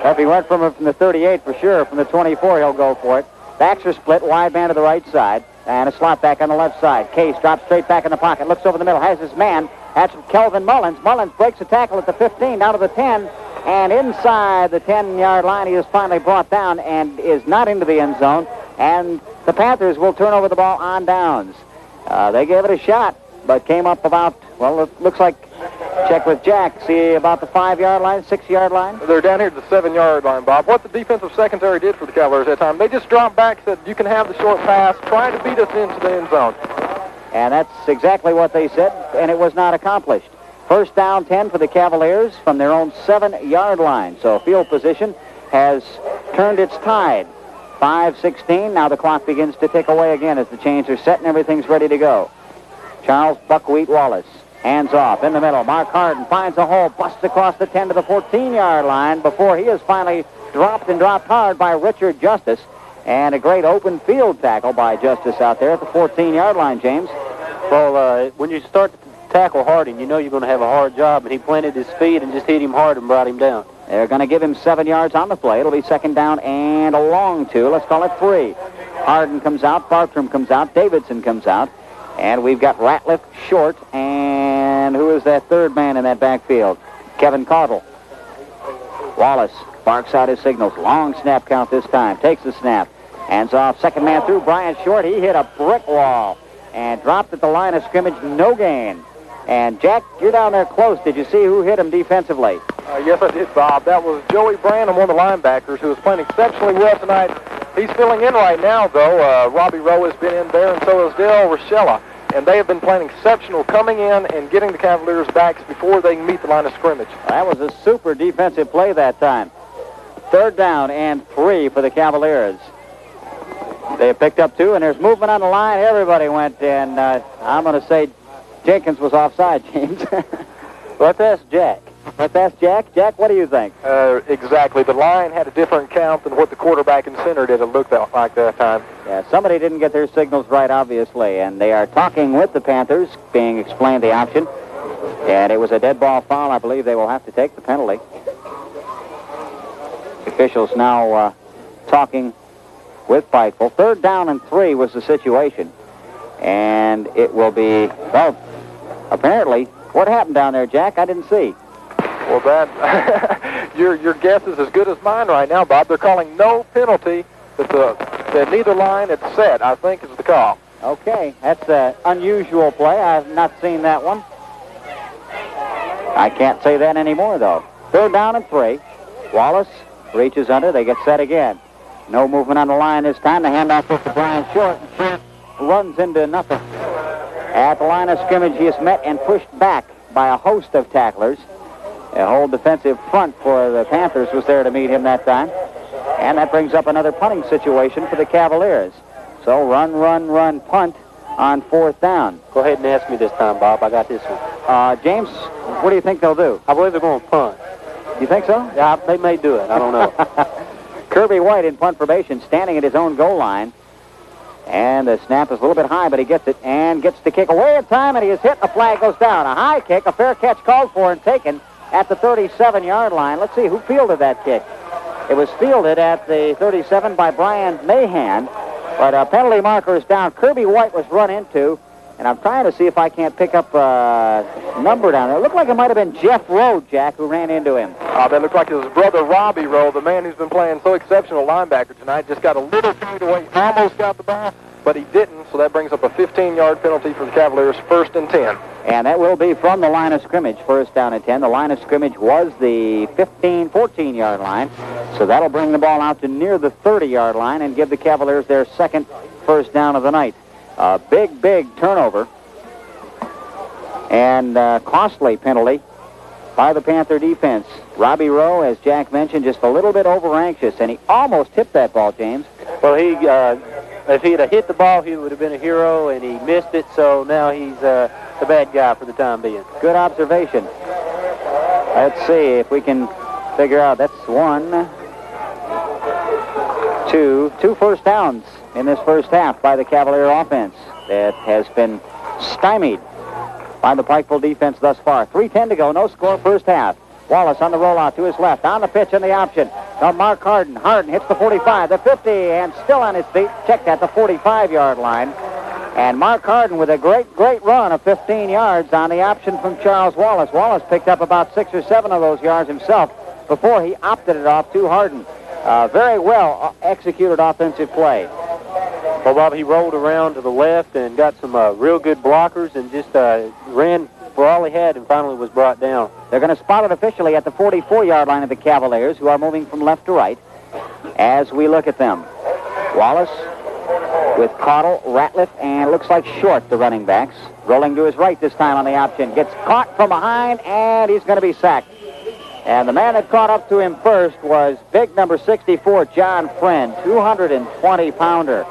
If he went from the 38 for sure, from the 24 he'll go for it. Backs are split, wide man to the right side, and a slot back on the left side. Case drops straight back in the pocket, looks over the middle, has his man. That's Kelvin Mullins. Mullins breaks a tackle at the 15, down to the 10, and inside the 10-yard line he is finally brought down and is not into the end zone. And the Panthers will turn over the ball on downs. They gave it a shot, but came up about, well, it looks like, check with Jack, see about the 5-yard line, 6-yard line? They're down here at the 7-yard line, Bob. What the defensive secondary did for the Cavaliers that time, they just dropped back, said, you can have the short pass, trying to beat us into the end zone. And that's exactly what they said, and it was not accomplished. First down 10 for the Cavaliers from their own 7-yard line. So field position has turned its tide. 5:16, now the clock begins to tick away again as the chains are set and everything's ready to go. Charles Buckwheat Wallace, hands off, in the middle. Mark Harden finds a hole, busts across the 10 to the 14-yard line before he is finally dropped hard by Richard Justice. And a great open field tackle by Justice out there at the 14-yard line, James. Well, when you start to tackle Harding, you know you're going to have a hard job, and he planted his feet and just hit him hard and brought him down. They're going to give him 7 yards on the play. It'll be second down and a long 2. Let's call it 3. Hardin comes out, Bartram comes out, Davidson comes out, and we've got Ratliff, Short, and who is that third man in that backfield? Kevin Caudle. Wallace barks out his signals. Long snap count this time. Takes the snap. Hands off. Second man through. Brian Short. He hit a brick wall and dropped at the line of scrimmage. No gain. And, Jack, you're down there close. Did you see who hit him defensively? Yes, I did, Bob. That was Joey Branham, one of the linebackers, who was playing exceptionally well tonight. He's filling in right now, though. Robbie Rowe has been in there, and so has Dale Rochella. And they have been playing exceptional, coming in and getting the Cavaliers' backs before they can meet the line of scrimmage. That was a super defensive play that time. Third down and 3 for the Cavaliers. They picked up 2, and there's movement on the line. Everybody went, and I'm going to say Jenkins was offside, James. Let's ask Jack. Jack, what do you think? Exactly. The line had a different count than what the quarterback and center did. It looked like that time. Yeah, somebody didn't get their signals right, obviously, and they are talking with the Panthers, being explained the option. And it was a dead ball foul. I believe they will have to take the penalty. Officials now talking with Pikeville. Third down and 3 was the situation. And it will be, well, apparently, what happened down there, Jack? I didn't see. Well, that your guess is as good as mine right now, Bob. They're calling no penalty. That neither line is set, I think, is the call. Okay, that's an unusual play. I've not seen that one. I can't say that anymore, though. Third down and 3. Wallace reaches under. They get set again. No movement on the line this time. The handoff goes to Brian Short. Short runs into nothing. At the line of scrimmage, he is met and pushed back by a host of tacklers. A whole defensive front for the Panthers was there to meet him that time. And that brings up another punting situation for the Cavaliers. So run, punt on fourth down. Go ahead and ask me this time, Bob. I got this one. James, what do you think they'll do? I believe they're going to punt. You think so? Yeah, they may do it. I don't know. Kirby White in punt formation, standing at his own goal line. And the snap is a little bit high, but he gets it and gets the kick away in time, and he is hit. The flag goes down. A high kick, a fair catch called for and taken at the 37-yard line. Let's see who fielded that kick. It was fielded at the 37 by Brian Mahan, but a penalty marker is down. Kirby White was run into, and I'm trying to see if I can't pick up a number down there. It looked like it might have been Jeff Rowe, Jack, who ran into him. That looked like his brother Robbie Rowe, the man who's been playing so exceptional linebacker tonight. Just got a little carried away, almost got the ball, but he didn't, so that brings up a 15-yard penalty for the Cavaliers, 1st and 10. And that will be from the line of scrimmage, 1st down and 10. The line of scrimmage was the 14-yard line, so that'll bring the ball out to near the 30-yard line and give the Cavaliers their second first down of the night. A big turnover and costly penalty by the Panther defense. Robbie Rowe, as Jack mentioned, just a little bit over-anxious, and he almost tipped that ball, James. Well, if he'd have hit the ball, he would have been a hero, and he missed it, so now he's the bad guy for the time being. Good observation. Let's see if we can figure out. That's 2 first downs in this first half by the Cavalier offense that has been stymied by the Pikeville defense thus far. 3:10 to go, no score, first half. Wallace on the rollout to his left, on the pitch in the option. Now Mark Hardin. Hardin hits the 45, the 50, and still on his feet, checked at the 45-yard line. And Mark Hardin with a great run of 15 yards on the option from Charles Wallace. Wallace picked up about 6 or 7 of those yards himself before he opted it off to Hardin. Very well executed offensive play. Well, Bob, he rolled around to the left and got some real good blockers and just ran for all he had and finally was brought down. They're going to spot it officially at the 44-yard line of the Cavaliers, who are moving from left to right as we look at them. Wallace with Caudle, Ratliff, and looks like Short, the running backs. Rolling to his right this time on the option. Gets caught from behind, and he's going to be sacked. And the man that caught up to him first was big number 64, John Friend, 220-pounder.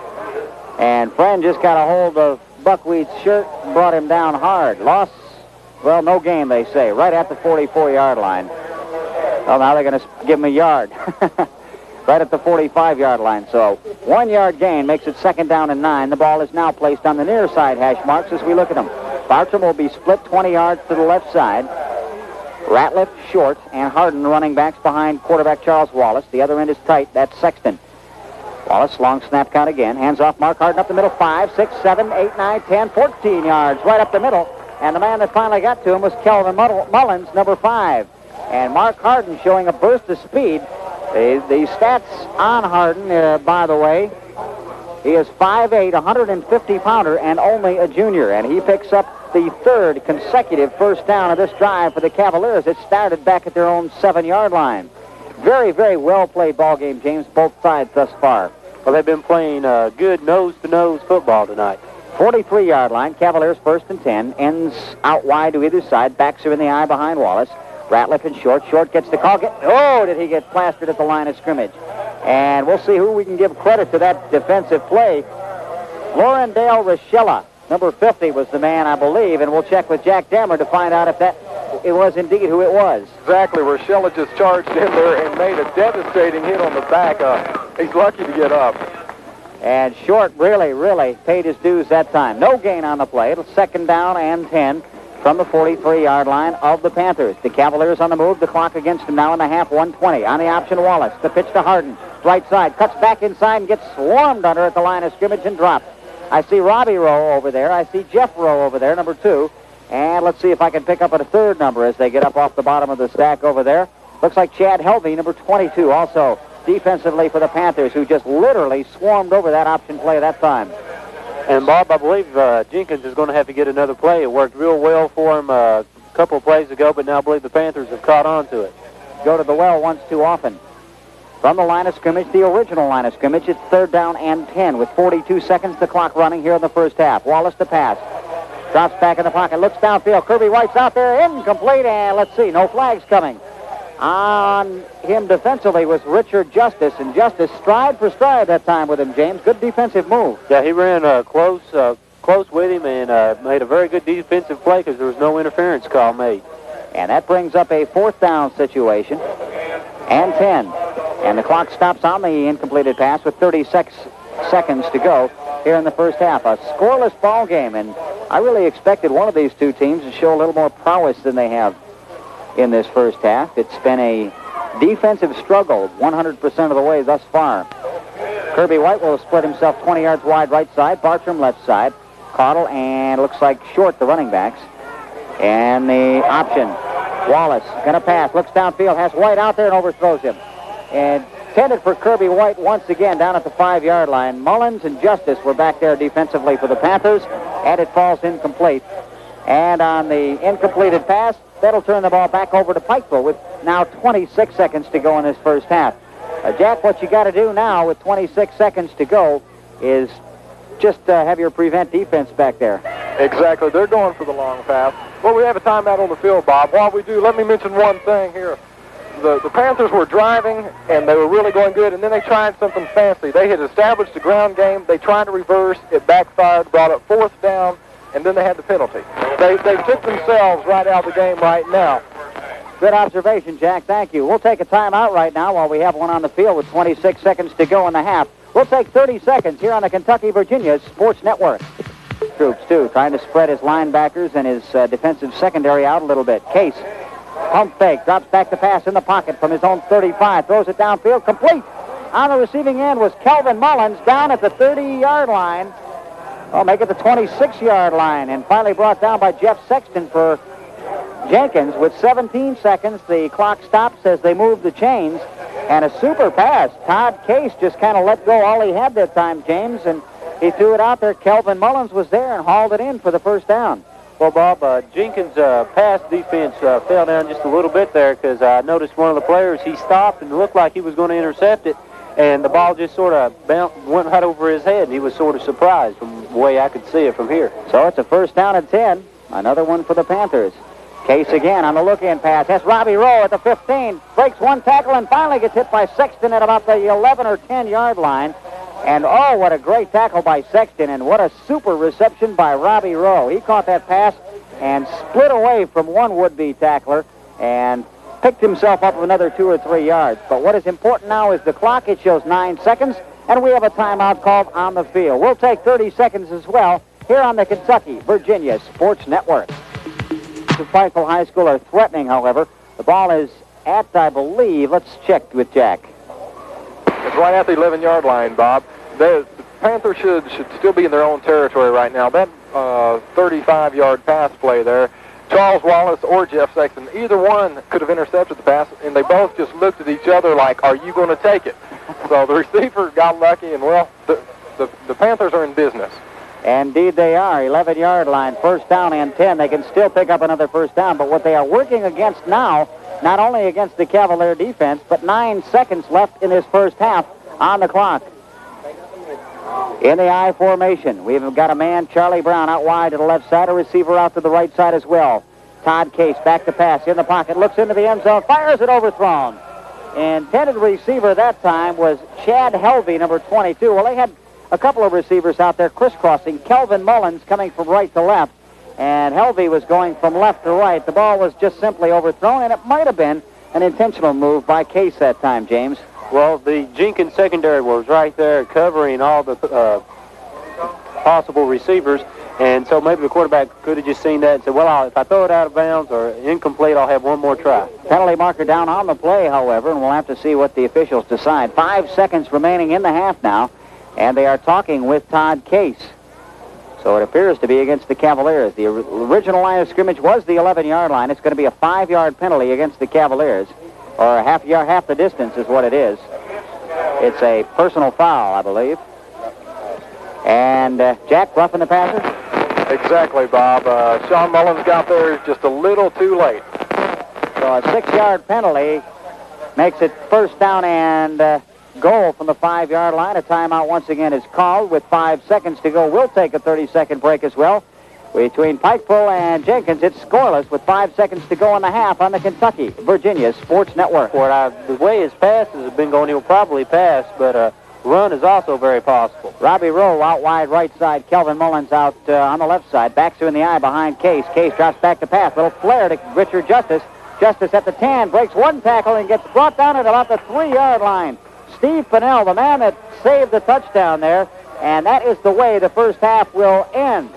And Friend just got a hold of Buckwheat's shirt and brought him down hard. Loss, well, no gain, they say, right at the 44-yard line. Well, now they're going to give him a yard. right at the 45-yard line. So 1-yard gain makes it 2nd down and 9. The ball is now placed on the near side hash marks as we look at them. Bartram will be split 20 yards to the left side. Ratliff, Short, and Harden running backs behind quarterback Charles Wallace. The other end is tight. That's Sexton. Wallace, long snap count again. Hands off Mark Harden up the middle. 5, 6, 7, 8, 9, 10, 14 yards right up the middle. And the man that finally got to him was Kelvin Mullins, number 5. And Mark Harden showing a burst of speed. The stats on Harden, by the way, he is 5'8", 150-pounder, and only a junior. And he picks up the 3rd consecutive first down of this drive for the Cavaliers. It started back at their own 7-yard line. Very, very well-played ball game, James, both sides thus far. Well, they've been playing good nose-to-nose football tonight. 43-yard line, Cavaliers 1st and 10. Ends out wide to either side. Backs are in the eye behind Wallace. Ratliff and Short. Short gets the call. Did he get plastered at the line of scrimmage. And we'll see who we can give credit to that defensive play. Florendale Rochella, number 50, was the man, I believe, and we'll check with Jack Dammer to find out if it was indeed who it was. Exactly. Rochella just charged in there and made a devastating hit on the back. He's lucky to get up. And Short really paid his dues that time. No gain on the play. It'll 2nd down and 10 from the 43-yard line of the Panthers. The Cavaliers on the move. The clock against them now in the half, 1:20. On the option, Wallace. The pitch to Harden. Right side. Cuts back inside and gets swarmed under at the line of scrimmage and dropped. I see Robbie Rowe over there. I see Jeff Rowe over there, number 2. And let's see if I can pick up at a 3rd number as they get up off the bottom of the stack over there. Looks like Chad Helvey, number 22, also defensively for the Panthers, who just literally swarmed over that option play that time. And, Bob, I believe Jenkins is going to have to get another play. It worked real well for him a couple of plays ago, but now I believe the Panthers have caught on to it. Go to the well once too often. From the line of scrimmage, the original line of scrimmage, it's 3rd down and 10 with 42 seconds the clock running here in the first half. Wallace to pass. Drops back in the pocket, looks downfield. Kirby White's out there, incomplete, and let's see, no flags coming. On him defensively was Richard Justice, and Justice stride for stride that time with him, James. Good defensive move. Yeah, he ran close with him and made a very good defensive play because there was no interference call made. And that brings up a 4th down situation and 10. And the clock stops on the incompleted pass with 36 seconds to go here in the first half. A scoreless ball game, and I really expected one of these two teams to show a little more prowess than they have in this first half. It's been a defensive struggle 100% of the way thus far. Kirby White will split himself 20 yards wide right side. Bartram left side. Caudle and looks like Short, the running backs. And the option. Wallace going to pass. Looks downfield. Has White out there and overthrows him. And intended for Kirby White once again down at the 5-yard line. Mullins and Justice were back there defensively for the Panthers. And it falls incomplete. And on the incompleted pass, that'll turn the ball back over to Pikeville with now 26 seconds to go in this first half. Jack, what you got to do now with 26 seconds to go is just have your prevent defense back there. Exactly. They're going for the long pass. Well, we have a timeout on the field, Bob. While we do, let me mention one thing here. The Panthers were driving, and they were really going good, and then they tried something fancy. They had established the ground game. They tried to reverse. It backfired, brought up 4th down, and then they had the penalty. They took themselves right out of the game right now. Good observation, Jack. Thank you. We'll take a timeout right now while we have one on the field with 26 seconds to go in the half. We'll take 30 seconds here on the Kentucky-Virginia Sports Network. Troops, too, trying to spread his linebackers and his defensive secondary out a little bit. Case, pump fake, drops back the pass in the pocket from his own 35, throws it downfield, complete. On the receiving end was Kelvin Mullins down at the 30-yard line. Oh, make it the 26-yard line, and finally brought down by Jeff Sexton for Jenkins. With 17 seconds, the clock stops as they move the chains, and a super pass. Todd Case just kind of let go all he had that time, James, and he threw it out there. Kelvin Mullins was there and hauled it in for the first down. Well, Bob, Jenkins' pass defense fell down just a little bit there because I noticed one of the players, he stopped and looked like he was going to intercept it, and the ball just sort of went right over his head, and he was sort of surprised from the way I could see it from here. So it's a first down and 10. Another one for the Panthers. Case again on the look-in pass. That's Robbie Rowe at the 15. Breaks one tackle and finally gets hit by Sexton at about the 11 or 10-yard line. And, oh, what a great tackle by Sexton, and what a super reception by Robbie Rowe. He caught that pass and split away from one would-be tackler and picked himself up another 2 or 3 yards. But what is important now is the clock. It shows 9 seconds, and we have a timeout called on the field. We'll take 30 seconds as well here on the Kentucky-Virginia Sports Network. The Pikeville High School are threatening, however. The ball is at, I believe, let's check with Jack. It's right at the 11-yard line, Bob. The Panthers should still be in their own territory right now. That 35-yard pass play there, Charles Wallace or Jeff Sexton, either one could have intercepted the pass, and they both just looked at each other like, are you going to take it? So the receiver got lucky, and, well, the Panthers are in business. Indeed they are. 11-yard line, first down and 10. They can still pick up another first down, but what they are working against now, not only against the Cavalier defense, but 9 seconds left in this first half on the clock. In the I formation, we've got a man, Charlie Brown, out wide to the left side, a receiver out to the right side as well. Todd Case back to pass in the pocket, looks into the end zone, fires it overthrown. Intended receiver that time was Chad Helvey, number 22. Well, they had a couple of receivers out there crisscrossing. Kelvin Mullins coming from right to left, and Helvey was going from left to right. The ball was just simply overthrown, and it might have been an intentional move by Case that time, James. Well, the Jenkins secondary was right there covering all the possible receivers, and so maybe the quarterback could have just seen that and said, well, if I throw it out of bounds or incomplete, I'll have one more try. Penalty marker down on the play, however, and we'll have to see what the officials decide. 5 seconds remaining in the half now, and they are talking with Todd Case. So it appears to be against the Cavaliers. The original line of scrimmage was the 11-yard line. It's going to be a 5-yard penalty against the Cavaliers. Or half the distance is what it is. It's a personal foul, I believe. And Jack, roughing the passer? Exactly, Bob. Sean Mullins got there just a little too late. So a 6-yard penalty makes it first down and goal from the 5-yard line. A timeout once again is called with 5 seconds to go. We'll take a 30-second break as well. Between Pikeville and Jenkins, it's scoreless with 5 seconds to go in the half on the Kentucky-Virginia Sports Network. The way his passes have been going, he'll probably pass, but run is also very possible. Robbie Rowe out wide right side. Kelvin Mullins out on the left side. Backs are in the eye behind Case. Case drops back to pass. Little flare to Richard Justice. Justice at the 10, breaks one tackle and gets brought down at about the 3-yard line. Steve Pinnell, the man that saved the touchdown there, and that is the way the first half will end.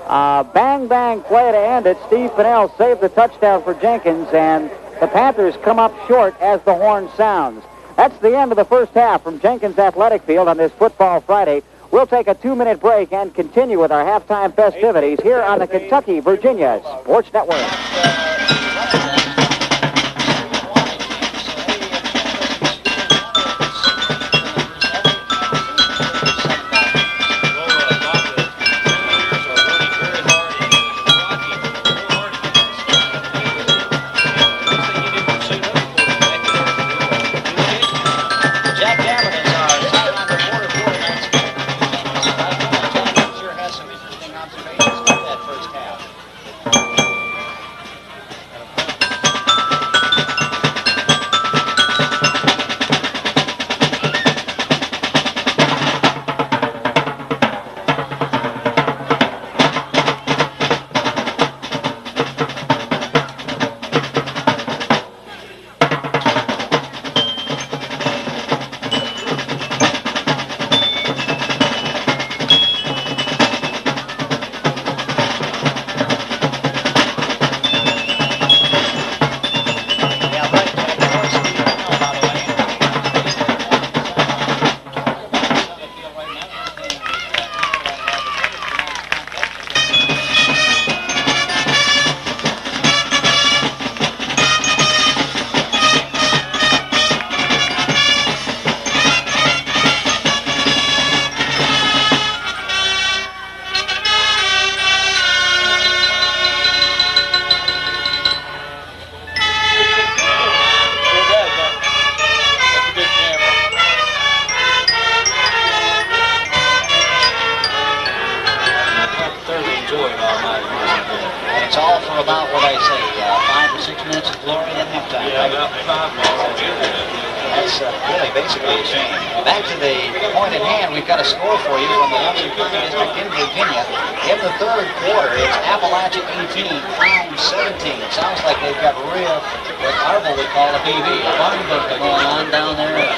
Bang play to end it. Steve Pinnell saved the touchdown for Jenkins, and the Panthers come up short as the horn sounds. That's the end of the first half from Jenkins Athletic Field on this Football Friday. We'll take a 2-minute break and continue with our halftime festivities here on the Kentucky-Virginia Sports Network. It's all for about what I say, 5 or 6 minutes of glory at halftime. Yeah, about 5 minutes. That's really basically a shame. Back to the point at hand, we've got a score for you from the Letcher County District in Virginia. In the third quarter, it's Appalachia 18, Pound 17. Sounds like they've got real, what Arvel would call a PV, a barn burner going on down there at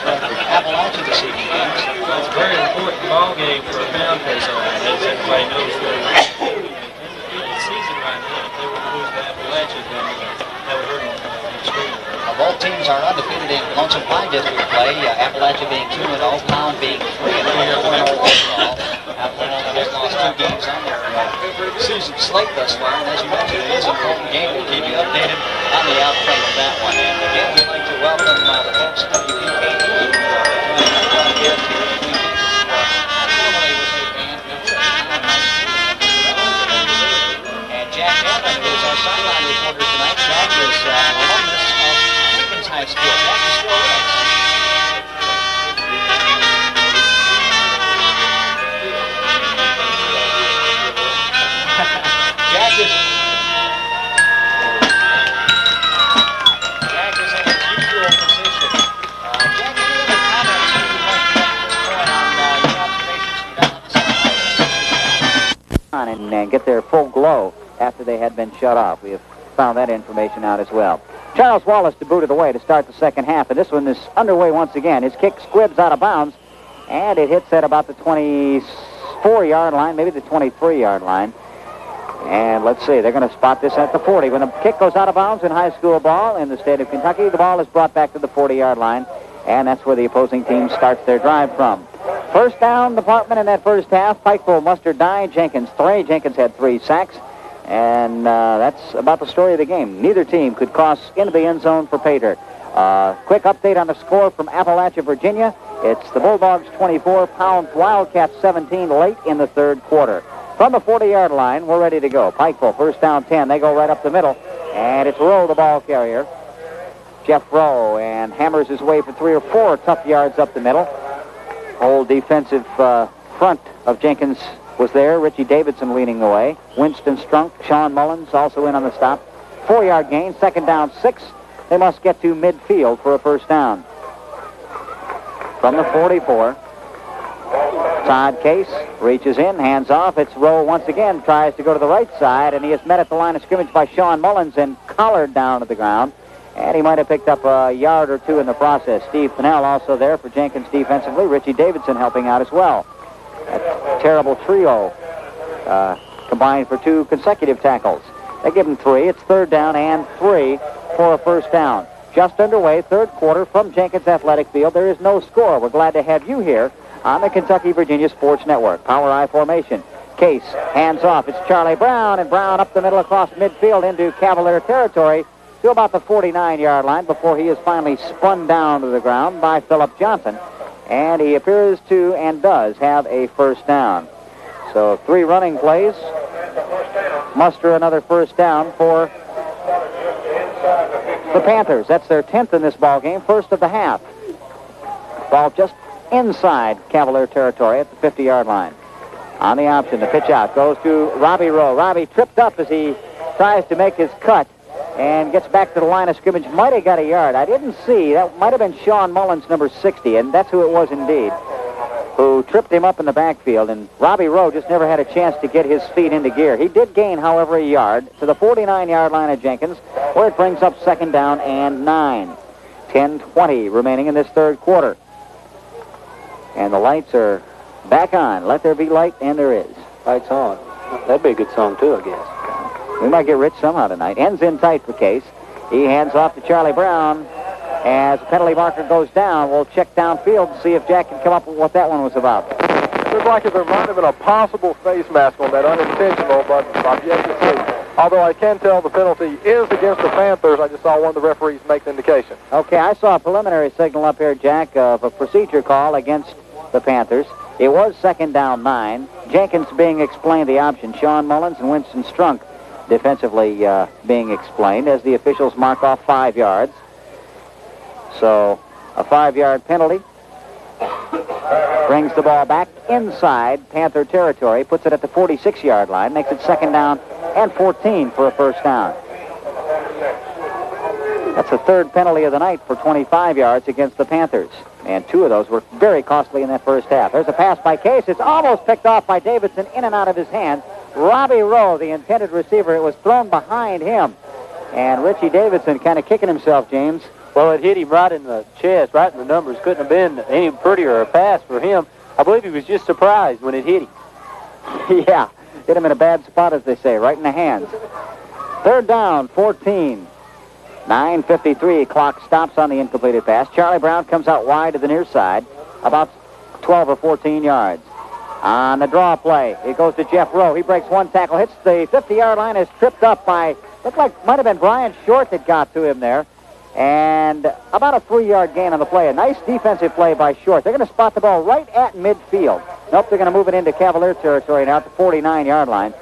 Appalachia this evening. It's a very important ball game for a Pound case on it, as everybody knows very well. In the season right now, if they were to lose to Appalachia, then that would hurt them extremely. Both teams are undefeated in Lonesome Pine District play, Appalachia being 2-0, Pound being 3-0 overall. Appalachia has lost 2 games on their season slate thus far, and as you mentioned, it is an important game. We'll keep you updated on the outcome of that one. And again, we'd like to welcome the folks at WPKE who are doing a guest here between formerly was a band member and Jack Evans is our sideline reporter tonight. Jack is an alumnus of Jenkins High School. Jack is still with us. Jack is in his usual position. Jack, any other comments you would like to make at this point on your observations from down on the sideline? And get their full glow after they had been shut off. We have found that information out as well. Charles Wallace debuted away to start the second half, and this one is underway once again. His kick squibs out of bounds, and it hits at about the 24-yard line, maybe the 23-yard line. And let's see, they're going to spot this at the 40. When the kick goes out of bounds in high school ball in the state of Kentucky, the ball is brought back to the 40-yard line, and that's where the opposing team starts their drive from. First down department in that first half. Pikeville mustered 9, Jenkins 3. Jenkins had 3 sacks, and that's about the story of the game. Neither team could cross into the end zone for pay dirt. Quick update on the score from Appalachia, Virginia. It's the Bulldogs 24, Pound Wildcats 17 late in the third quarter. From the 40-yard line, we're ready to go. Pikeville, first down 10. They go right up the middle, and it's Rowe, the ball carrier. Jeff Rowe, and hammers his way for 3 or 4 tough yards up the middle. Whole defensive front of Jenkins was there. Richie Davidson leading the way. Winston Strunk, Sean Mullins also in on the stop. 4-yard gain, second down 6. They must get to midfield for a first down. From the 44. Todd Case reaches in, hands off. It's Rowe once again, tries to go to the right side, and he is met at the line of scrimmage by Sean Mullins and collared down to the ground. And he might have picked up a yard or 2 in the process. Steve Pinnell also there for Jenkins defensively. Richie Davidson helping out as well. A terrible trio combined for 2 consecutive tackles. They give him 3. It's third down and 3 for a first down. Just underway, third quarter from Jenkins Athletic Field. There is no score. We're glad to have you here on the Kentucky-Virginia Sports Network. Power I formation. Case, hands off. It's Charlie Brown, and Brown up the middle across midfield into Cavalier territory to about the 49-yard line before he is finally spun down to the ground by Philip Johnson. And he appears to and does have a first down. So 3 running plays. Muster another first down for the Panthers. That's their 10th in this ball game, first of the half. Ball just inside Cavalier territory at the 50-yard line. On the option, the pitch out goes to Robbie Rowe. Robbie tripped up as he tries to make his cut and gets back to the line of scrimmage. Might have got a yard. I didn't see. That might have been Sean Mullins, number 60, and that's who it was indeed, who tripped him up in the backfield. And Robbie Rowe just never had a chance to get his feet into gear. He did gain, however, a yard to the 49-yard line of Jenkins, where it brings up second down and 9. 10:20 remaining in this third quarter. And the lights are back on. Let there be light, and there is. Lights on. That'd be a good song, too, I guess. We might get rich somehow tonight. Ends in tight for Case. He hands off to Charlie Brown. As the penalty marker goes down, we'll check downfield to see if Jack can come up with what that one was about. It looks like there might have been a possible face mask on that, unintentional, but I've yet to see. Although I can tell the penalty is against the Panthers, I just saw one of the referees make the indication. Okay, I saw a preliminary signal up here, Jack, of a procedure call against the Panthers. It was second down 9. Jenkins being explained the option. Sean Mullins and Winston Strunk defensively being explained as the officials mark off 5 yards. So a 5-yard penalty brings the ball back inside Panther territory, puts it at the 46-yard line, makes it second down and 14 for a first down. That's the third penalty of the night for 25 yards against the Panthers. And 2 of those were very costly in that first half. There's a pass by Case. It's almost picked off by Davidson, in and out of his hands. Robbie Rowe, the intended receiver, it was thrown behind him. And Richie Davidson kind of kicking himself, James. Well, it hit him right in the chest, right in the numbers. Couldn't have been any prettier a pass for him. I believe he was just surprised when it hit him. Yeah, hit him in a bad spot, as they say, right in the hands. Third down, 14. 9:53, clock stops on the incompleted pass. Charlie Brown comes out wide to the near side, about 12 or 14 yards. On the draw play, it goes to Jeff Rowe. He breaks one tackle, hits the 50-yard line, is tripped up by, looked like might have been Brian Short that got to him there. And about a 3-yard gain on the play. A nice defensive play by Short. They're going to spot the ball right at midfield. Nope, they're going to move it into Cavalier territory now at the 49-yard line.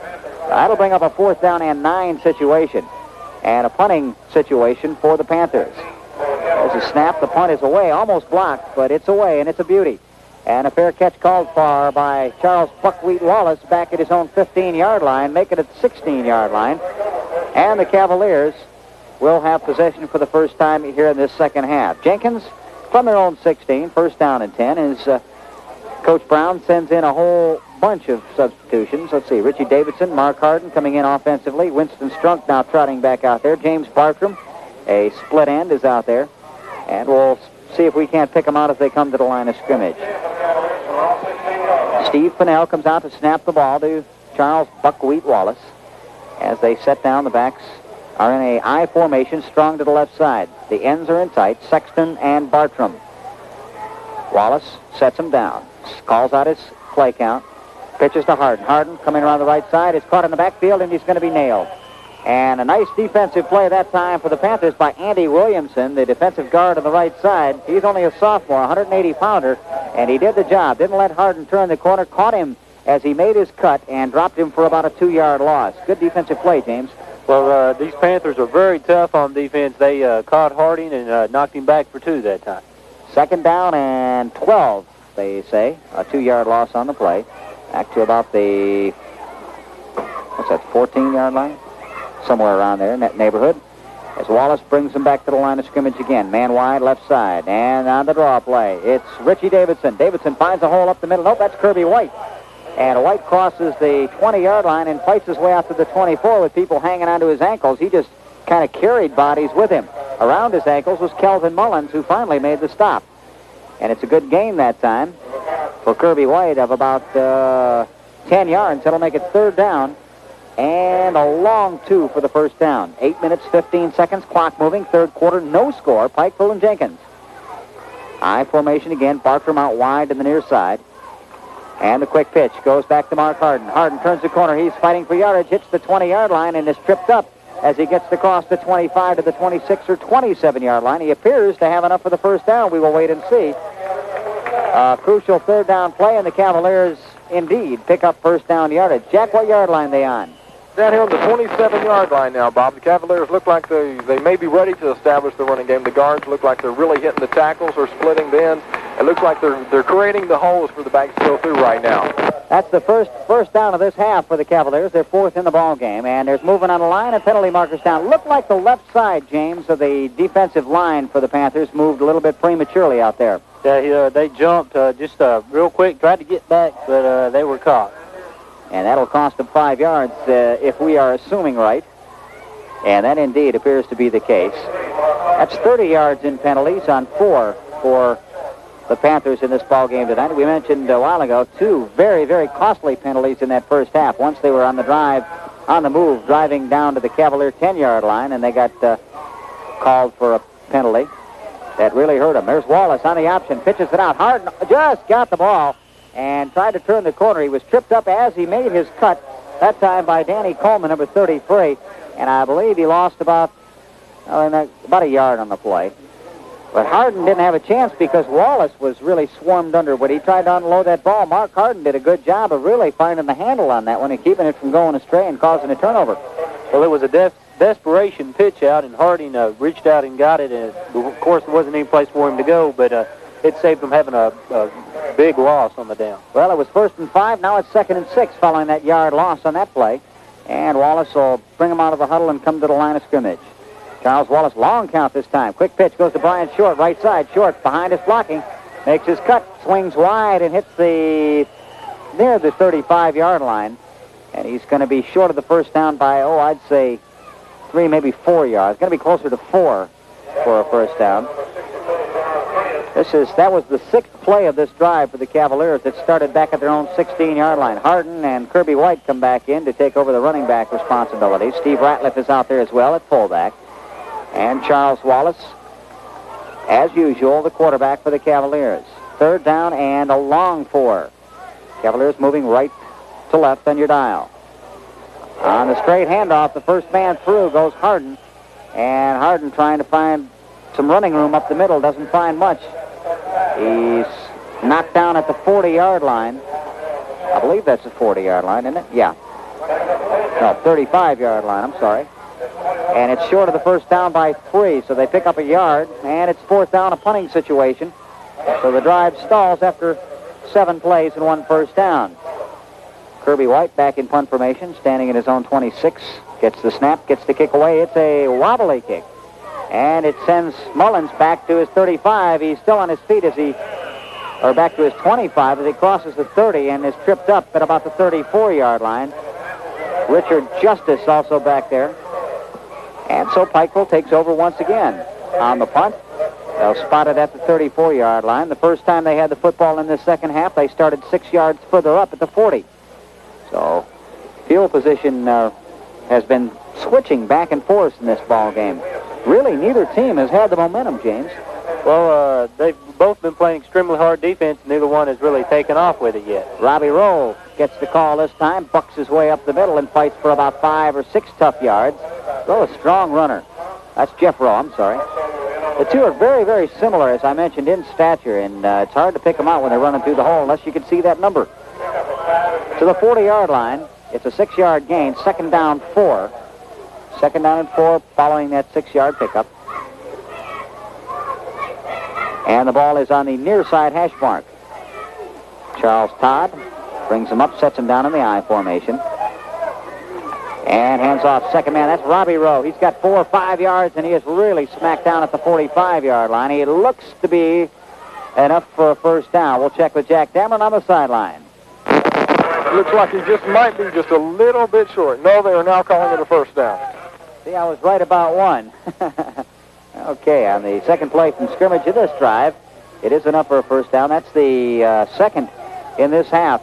That'll bring up a 4th down and 9 situation. And a punting situation for the Panthers. There's a snap. The punt is away, almost blocked, but it's away, and it's a beauty. And a fair catch called for by Charles Buckwheat Wallace back at his own 15-yard line, making it the 16-yard line. And the Cavaliers will have possession for the first time here in this second half. Jenkins, from their own 16, 1st down and 10, is Coach Brown sends in a whole bunch of substitutions. Let's see, Richie Davidson, Mark Harden coming in offensively. Winston Strunk now trotting back out there. James Bartram, a split end, is out there. And we'll see if we can't pick them out as they come to the line of scrimmage. Steve Pinnell comes out to snap the ball to Charles Buckwheat Wallace. As they set down, the backs are in a I formation, strong to the left side. The ends are in tight, Sexton and Bartram. Wallace sets him down, calls out his play count, pitches to Harden. Harden coming around the right side, is caught in the backfield, and he's going to be nailed. And a nice defensive play that time for the Panthers by Andy Williamson, the defensive guard on the right side. He's only a sophomore, 180-pounder, and he did the job. Didn't let Harden turn the corner, caught him as he made his cut, and dropped him for about a 2-yard loss. Good defensive play, James. Well, these Panthers are very tough on defense. They caught Harding and knocked him back for 2 that time. 2nd down and 12, they say. A 2-yard loss on the play. Back to about the, what's that, 14-yard line? Somewhere around there in that neighborhood. As Wallace brings him back to the line of scrimmage again. Man wide, left side. And on the draw play, it's Richie Davidson. Davidson finds a hole up the middle. Nope, that's Kirby White. And White crosses the 20-yard line and fights his way out to the 24 with people hanging onto his ankles. He just kind of carried bodies with him. Around his ankles was Kelvin Mullins, who finally made the stop. And it's a good gain that time for Kirby White of about 10 yards. That'll make it 3rd down. And a long 2 for the 1st down. 8 minutes, 15 seconds, clock moving, 3rd quarter, no score. Pikeville and Jenkins. I formation again, Bartram out wide to the near side. And the quick pitch goes back to Mark Harden. Harden turns the corner. He's fighting for yardage, hits the 20-yard line, and is tripped up as he gets across the 25 to the 26 or 27-yard line. He appears to have enough for the 1st down. We will wait and see. Crucial 3rd down play, and the Cavaliers indeed pick up 1st down yardage. Jack, what yard line they on? Down here on the 27-yard line now, Bob. The Cavaliers look like they may be ready to establish the running game. The guards look like they're really hitting the tackles or splitting the ends. It looks like they're creating the holes for the backs to go through right now. That's the first down of this half for the Cavaliers. They're 4th in the ball game, and there's movement on the line and penalty markers down. Looked like the left side, James, of the defensive line for the Panthers moved a little bit prematurely out there. They jumped just real quick, tried to get back, but they were caught. And that'll cost them 5 yards if we are assuming right. And that indeed appears to be the case. That's 30 yards in penalties on 4 for the Panthers in this ball game tonight. We mentioned a while ago 2 very, very costly penalties in that first half. Once they were on the drive, on the move, driving down to the Cavalier 10-yard line, and they got called for a penalty. That really hurt him. There's Wallace on the option, pitches it out. Harden just got the ball and tried to turn the corner. He was tripped up as he made his cut, that time by Danny Coleman, number 33, and I believe he lost about a yard on the play. But Harden didn't have a chance because Wallace was really swarmed under when he tried to unload that ball. Mark Harden did a good job of really finding the handle on that one and keeping it from going astray and causing a turnover. Well, it was a desperation pitch out, and Harding reached out and got it. And of course, there wasn't any place for him to go, but it saved him having a big loss on the down. Well, it was 1st and 5. Now it's 2nd and 6 following that yard loss on that play. And Wallace will bring him out of the huddle and come to the line of scrimmage. Charles Wallace, long count this time. Quick pitch goes to Brian Short, right side. Short behind his blocking. Makes his cut, swings wide, and hits near the 35-yard line. And he's going to be short of the first down by, I'd say 3, maybe 4 yards. Going to be closer to 4 for a first down. That was the 6th play of this drive for the Cavaliers that started back at their own 16-yard line. Harden and Kirby White come back in to take over the running back responsibility. Steve Ratliff is out there as well at fullback. And Charles Wallace, as usual, the quarterback for the Cavaliers. 3rd down and a long 4. Cavaliers moving right to left on your dial. On the straight handoff, the first man through goes Harden. And Harden trying to find some running room up the middle, doesn't find much. He's knocked down at the 40-yard line. I believe that's the 40-yard line, isn't it? Yeah. No, 35-yard line, I'm sorry. And it's short of the first down by 3, so they pick up a yard, and it's 4th down, a punting situation. So the drive stalls after 7 plays and 1 first down. Kirby White back in punt formation, standing at his own 26. Gets the snap, gets the kick away. It's a wobbly kick. And it sends Mullins back to his 35. He's still on his feet back to his 25 as he crosses the 30 and is tripped up at about the 34-yard line. Richard Justice also back there. And so Pikeville takes over once again on the punt. They'll spot it at the 34-yard line. The first time they had the football in the second half, they started 6 yards further up at the 40. So field position has been switching back and forth in this ball game. Really, neither team has had the momentum, James. Well, they've both been playing extremely hard defense. Neither one has really taken off with it yet. Robbie Rowe gets the call this time, bucks his way up the middle and fights for about 5 or 6 tough yards. Rowe, a strong runner. That's Jeff Rowe, I'm sorry. The two are very, very similar, as I mentioned, in stature, and it's hard to pick them out when they're running through the hole unless you can see that number. To the 40-yard line, it's a 6-yard gain, 2nd down 4. 2nd down and 4 following that 6-yard pickup. And the ball is on the near side hash mark. Charles Todd brings him up, sets him down in the I formation. And hands off second man. That's Robbie Rowe. He's got 4 or 5 yards, and he is really smacked down at the 45-yard line. He looks to be enough for a first down. We'll check with Jack Dameron on the sideline. Looks like he just might be just a little bit short. No, they are now calling it a first down. See, I was right about one. Okay, on the second play from scrimmage of this drive, it is enough for a first down. That's the second in this half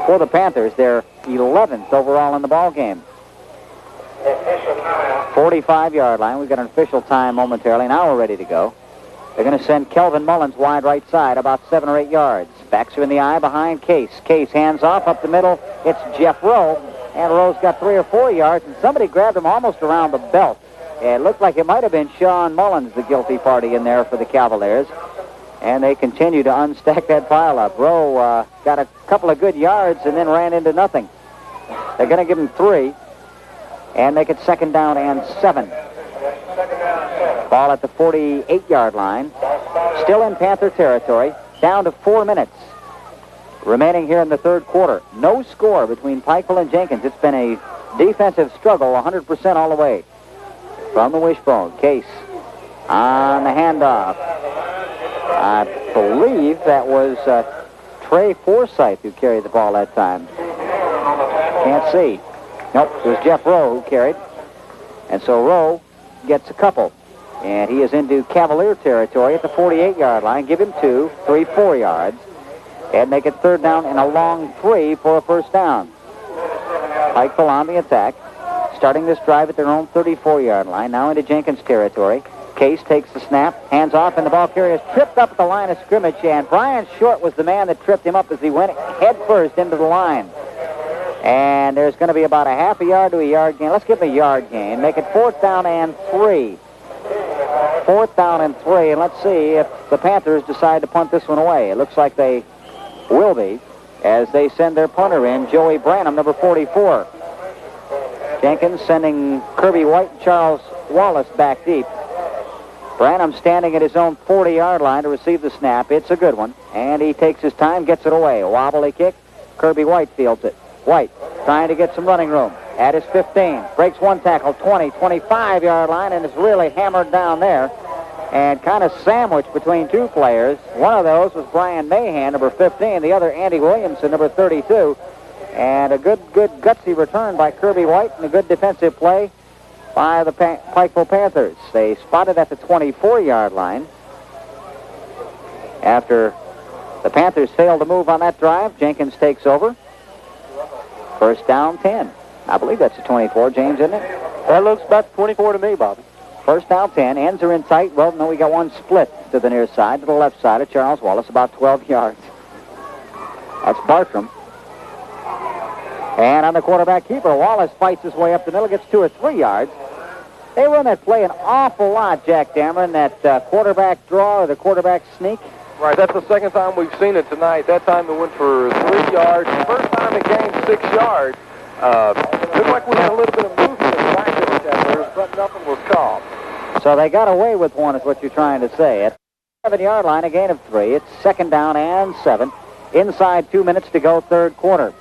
for the Panthers. They're 11th overall in the ball game. 45-yard line. We've got an official time momentarily. Now we're ready to go. They're going to send Kelvin Mullins wide right side, about 7 or 8 yards. Backs are in the eye behind Case. Case hands off up the middle. It's Jeff Rowe, and Rowe's got 3 or 4 yards, and somebody grabbed him almost around the belt. It looked like it might have been Sean Mullins, the guilty party in there for the Cavaliers. And they continue to unstack that pile up. Rowe got a couple of good yards and then ran into nothing. They're going to give him 3 and make it 2nd down and 7. Ball at the 48-yard line. Still in Panther territory. Down to 4 minutes remaining here in the third quarter. No score between Pikeville and Jenkins. It's been a defensive struggle 100% all the way. From the wishbone, Case on the handoff. I believe that was Trey Forsythe who carried the ball that time. Can't see. Nope, it was Jeff Rowe who carried. And so Rowe gets a couple. And he is into Cavalier territory at the 48-yard line. Give him 2, 3, 4 yards. And make it 3rd down and a long 3 for a first down. Pikeville on the attack. Starting this drive at their own 34-yard line. Now into Jenkins territory. Case takes the snap, hands off, and the ball carrier is tripped up at the line of scrimmage. And Brian Short was the man that tripped him up as he went head first into the line. And there's going to be about a half a yard to a yard gain. Let's give him a yard gain. Make it 4th down and 3. 4th down and 3. And let's see if the Panthers decide to punt this one away. It looks like they will be as they send their punter in, Joey Branham, number 44. Jenkins sending Kirby White and Charles Wallace back deep. Branham standing at his own 40-yard line to receive the snap. It's a good one. And he takes his time, gets it away. A wobbly kick. Kirby White fields it. White trying to get some running room. at his 15. Breaks one tackle, 20, 25-yard line, and is really hammered down there and kind of sandwiched between two players. One of those was Brian Mahan, number 15. The other, Andy Williamson, number 32. And a good gutsy return by Kirby White and a good defensive play by the Pikeville Panthers. They spotted at the 24-yard line. After the Panthers failed to move on that drive, Jenkins takes over. First down, 10. I believe that's the 24, James, isn't it? That looks about 24 to me, Bobby. First down, 10. Ends are in tight. Well, no, we got one split to the near side, to the left side of Charles Wallace, about 12 yards. That's Bartram. And on the quarterback keeper, Wallace fights his way up the middle, gets 2 or 3 yards. They run that play an awful lot, Jack Dameron, that quarterback draw or the quarterback sneak. Right, that's the second time we've seen it tonight. That time it went for 3 yards. First time it gained 6 yards. Looked like we had a little bit of movement in practice, Cavaliers, but nothing was called. So they got away with one is what you're trying to say. At the 7-yard line, a gain of 3. It's second down and 7. Inside 2 minutes to go, third quarter.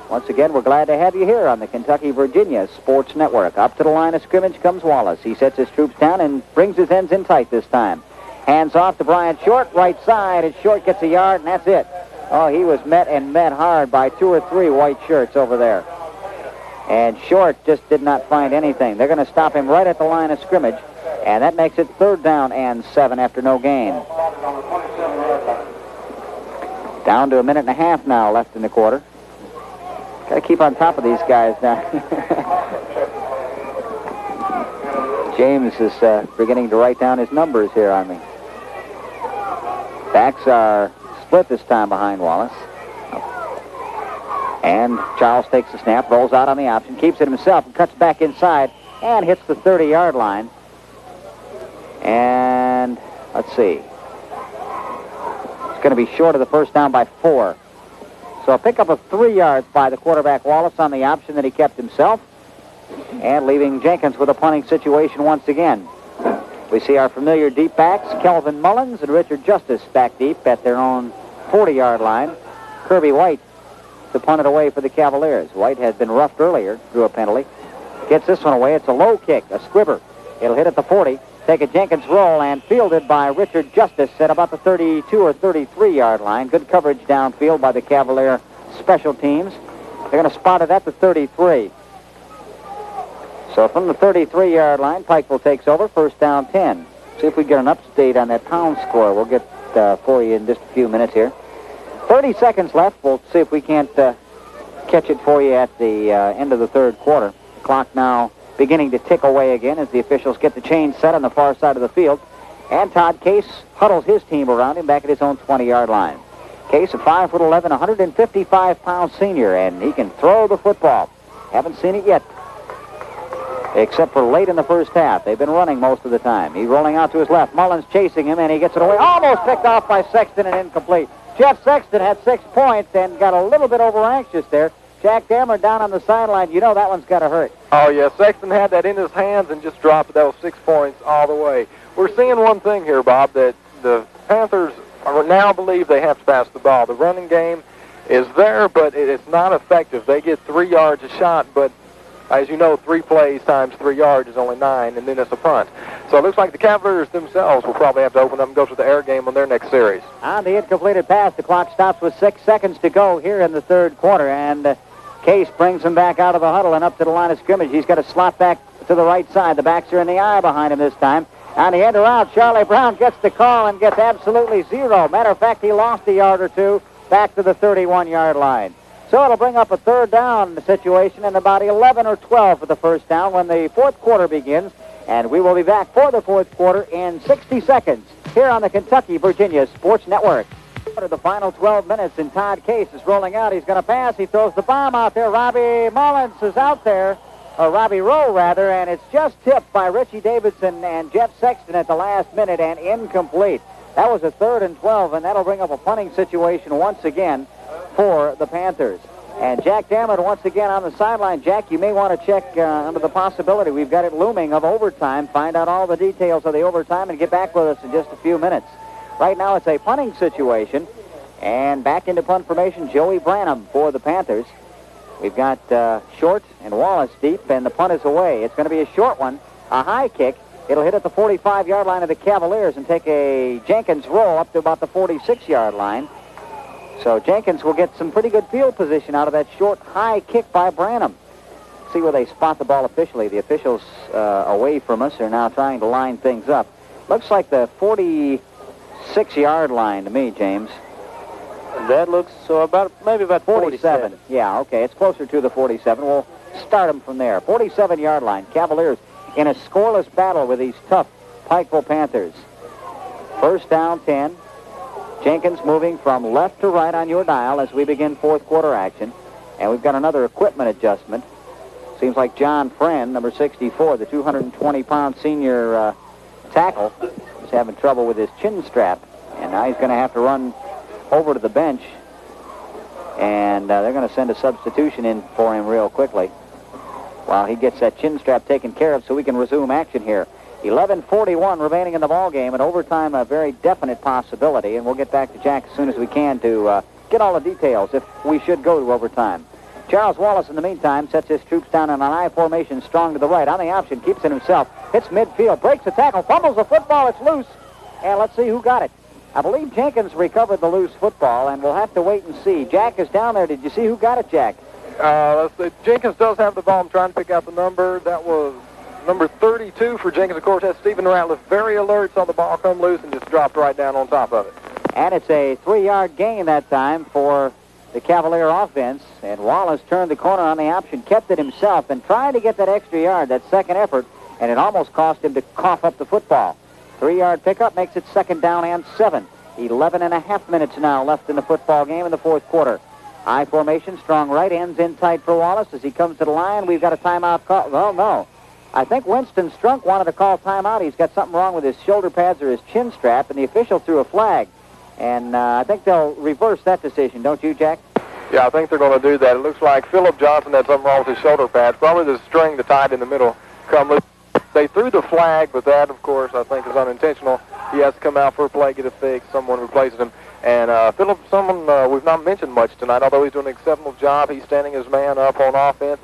Once again, we're glad to have you here on the Kentucky-Virginia Sports Network. Up to the line of scrimmage comes Wallace. He sets his troops down and brings his ends in tight this time. Hands off to Brian Short, right side, and Short gets a yard, and that's it. Oh, he was met hard by 2 or 3 white shirts over there. And Short just did not find anything. They're going to stop him right at the line of scrimmage, and that makes it third down and 7 after no gain. Down to a minute and a half now left in the quarter. Got to keep on top of these guys now. James is beginning to write down his numbers here on me. Backs are split this time behind Wallace. And Charles takes the snap, rolls out on the option, keeps it himself, and cuts back inside, and hits the 30-yard line. And let's see. It's going to be short of the first down by 4. So a pickup of 3 yards by the quarterback Wallace on the option that he kept himself, and leaving Jenkins with a punting situation once again. We see our familiar deep backs, Kelvin Mullins and Richard Justice, back deep at their own 40-yard line. Kirby White to punt it away for the Cavaliers. White had been roughed earlier, drew a penalty. Gets this one away. It's a low kick, a squibber. It'll hit at the 40. Take a Jenkins roll and fielded by Richard Justice at about the 32 or 33-yard line. Good coverage downfield by the Cavalier special teams. They're going to spot it at the 33. So from the 33-yard line, Pikeville takes over, first down 10. See if we get an update on that pound score. We'll get for you in just a few minutes here. 30 seconds left. We'll see if we can't catch it for you at the end of the third quarter. The clock now beginning to tick away again as the officials get the chain set on the far side of the field. And Todd Case huddles his team around him back at his own 20-yard line. Case, a 5'11", 155-pound senior, and he can throw the football. Haven't seen it yet, except for late in the first half. They've been running most of the time. He's rolling out to his left. Mullins chasing him, and he gets it away. Almost picked off by Sexton and incomplete. Jeff Sexton had 6 points and got a little bit over-anxious there. Jack Dameron down on the sideline. You know that one's got to hurt. Oh, yeah. Sexton had that in his hands and just dropped it. That was 6 points all the way. We're seeing one thing here, Bob, that the Panthers now believe they have to pass the ball. The running game is there, but it's not effective. They get 3 yards a shot, but as you know, 3 plays times 3 yards is only 9, and then it's a punt. So it looks like the Cavaliers themselves will probably have to open up and go to the air game on their next series. On the incompleted pass, the clock stops with 6 seconds to go here in the third quarter, and Case brings him back out of the huddle and up to the line of scrimmage. He's got a slot back to the right side. The backs are in the eye behind him this time. On the end around, Charlie Brown gets the call and gets absolutely 0. Matter of fact, he lost a yard or 2 back to the 31-yard line. So it'll bring up a third down situation and about 11 or 12 for the first down when the fourth quarter begins. And we will be back for the fourth quarter in 60 seconds here on the Kentucky-Virginia Sports Network. The final 12 minutes, and Todd Case is rolling out. He's going to pass. He throws the bomb out there. Robbie Mullins is out there, or Robbie Rowe, rather, and it's just tipped by Richie Davidson and Jeff Sexton at the last minute and incomplete. That was a 3rd and 12, and that'll bring up a punting situation once again for the Panthers. And Jack Dameron once again on the sideline. Jack, you may want to check under the possibility. We've got it looming of overtime. Find out all the details of the overtime and get back with us in just a few minutes. Right now it's a punting situation. And back into punt formation, Joey Branham for the Panthers. We've got Short and Wallace deep, and the punt is away. It's going to be a short one, a high kick. It'll hit at the 45-yard line of the Cavaliers and take a Jenkins roll up to about the 46-yard line. So Jenkins will get some pretty good field position out of that short, high kick by Branham. See where they spot the ball officially. The officials away from us are now trying to line things up. Looks like the 46-yard line to me, James. That looks maybe about 47. Yeah, okay. It's closer to the 47. We'll start them from there. 47-yard line. Cavaliers in a scoreless battle with these tough Pikeville Panthers. First down, 10. Jenkins moving from left to right on your dial as we begin fourth quarter action. And we've got another equipment adjustment. Seems like John Friend, number 64, the 220-pound senior tackle, is having trouble with his chin strap. And now he's going to have to run over to the bench. And they're going to send a substitution in for him real quickly while he gets that chin strap taken care of so we can resume action here. 11:41 remaining in the ball game, and overtime a very definite possibility. And we'll get back to Jack as soon as we can to get all the details if we should go to overtime. Charles Wallace, in the meantime, sets his troops down in an I formation, strong to the right. On the option, keeps it himself. Hits midfield, breaks the tackle, fumbles the football. It's loose. And let's see who got it. I believe Jenkins recovered the loose football, and we'll have to wait and see. Jack is down there. Did you see who got it, Jack? Let's see. Jenkins does have the ball. I'm trying to pick out the number. That was number 32 for Jenkins. Of course, that's Stephen Ratliff. Very alert, saw the ball come loose and just dropped right down on top of it. And it's a 3-yard gain that time for the Cavalier offense. And Wallace turned the corner on the option, kept it himself, and tried to get that extra yard, that second effort, and it almost cost him to cough up the football. 3-yard pickup makes it second down and 7. 11.5 minutes now left in the football game in the fourth quarter. I formation, strong right, ends in tight for Wallace as he comes to the line. We've got a timeout call. Oh, no. I think Winston Strunk wanted to call timeout. He's got something wrong with his shoulder pads or his chin strap, and the official threw a flag. And I think they'll reverse that decision, don't you, Jack? Yeah, I think they're going to do that. It looks like Philip Johnson had something wrong with his shoulder pads. Probably the string that tied in the middle come loose. They threw the flag, but that, of course, I think is unintentional. He has to come out for a play, get it fixed. Someone replaces him. And Philip, someone we've not mentioned much tonight, although he's doing an exceptional job. He's standing his man up on offense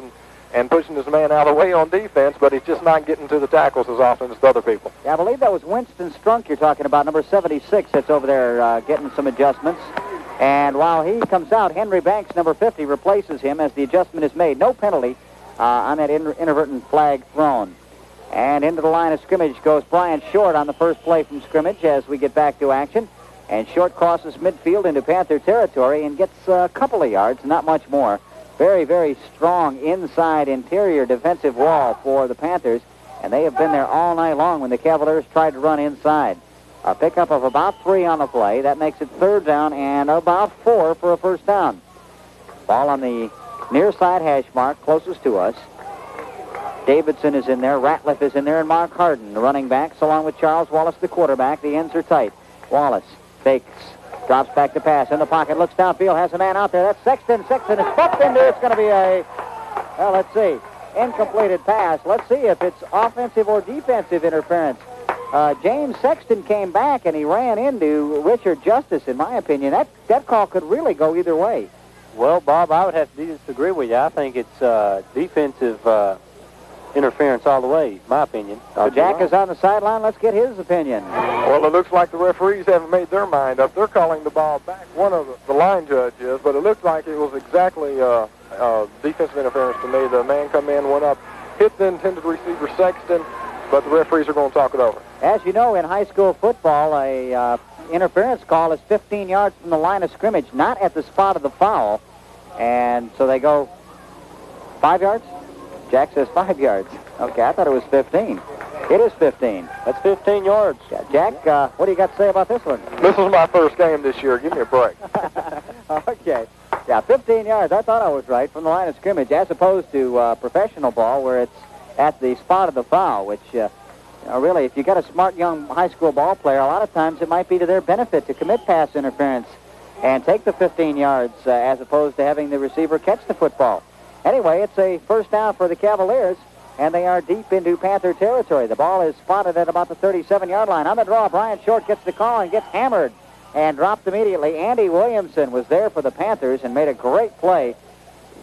and pushing his man out of the way on defense, but he's just not getting to the tackles as often as the other people. Yeah, I believe that was Winston Strunk you're talking about, number 76, that's over there getting some adjustments. And while he comes out, Henry Banks, number 50, replaces him as the adjustment is made. No penalty on that inadvertent flag thrown. And into the line of scrimmage goes Brian Short on the first play from scrimmage as we get back to action. And Short crosses midfield into Panther territory and gets a couple of yards, not much more. Very, very strong inside interior defensive wall for the Panthers, and they have been there all night long when the Cavaliers tried to run inside. A pickup of about 3 on the play. That makes it third down and about 4 for a first down. Ball on the near side hash mark, closest to us. Davidson is in there, Ratliff is in there, and Mark Harden, the running backs, along with Charles Wallace, the quarterback. The ends are tight. Wallace fakes, drops back to pass in the pocket, looks downfield, has a man out there. That's Sexton. Sexton is bumped into. It's going to be let's see, incompleted pass. Let's see if it's offensive or defensive interference. James Sexton came back and he ran into Richard Justice, in my opinion. That call could really go either way. Well, Bob, I would have to disagree with you. I think it's defensive interference all the way, my opinion. So Jack is on the sideline. Let's get his opinion. Well, it looks like the referees haven't made their mind up. They're calling the ball back. One of the line judges, but it looks like it was exactly defensive interference to me. The man come in, went up, hit the intended receiver Sexton, but the referees are going to talk it over. As you know, in high school football, a interference call is 15 yards from the line of scrimmage, not at the spot of the foul. And so they go 5 yards? Jack says 5 yards. Okay, I thought it was 15. It is 15. That's 15 yards. Yeah, Jack, what do you got to say about this one? This was my first game this year. Give me a break. Okay. Yeah, 15 yards. I thought I was right from the line of scrimmage, as opposed to professional ball where it's at the spot of the foul, which, really, if you got a smart young high school ball player, a lot of times it might be to their benefit to commit pass interference and take the 15 yards as opposed to having the receiver catch the football. Anyway, it's a first down for the Cavaliers, and they are deep into Panther territory. The ball is spotted at about the 37-yard line. On the draw, Brian Short gets the call and gets hammered and dropped immediately. Andy Williamson was there for the Panthers and made a great play.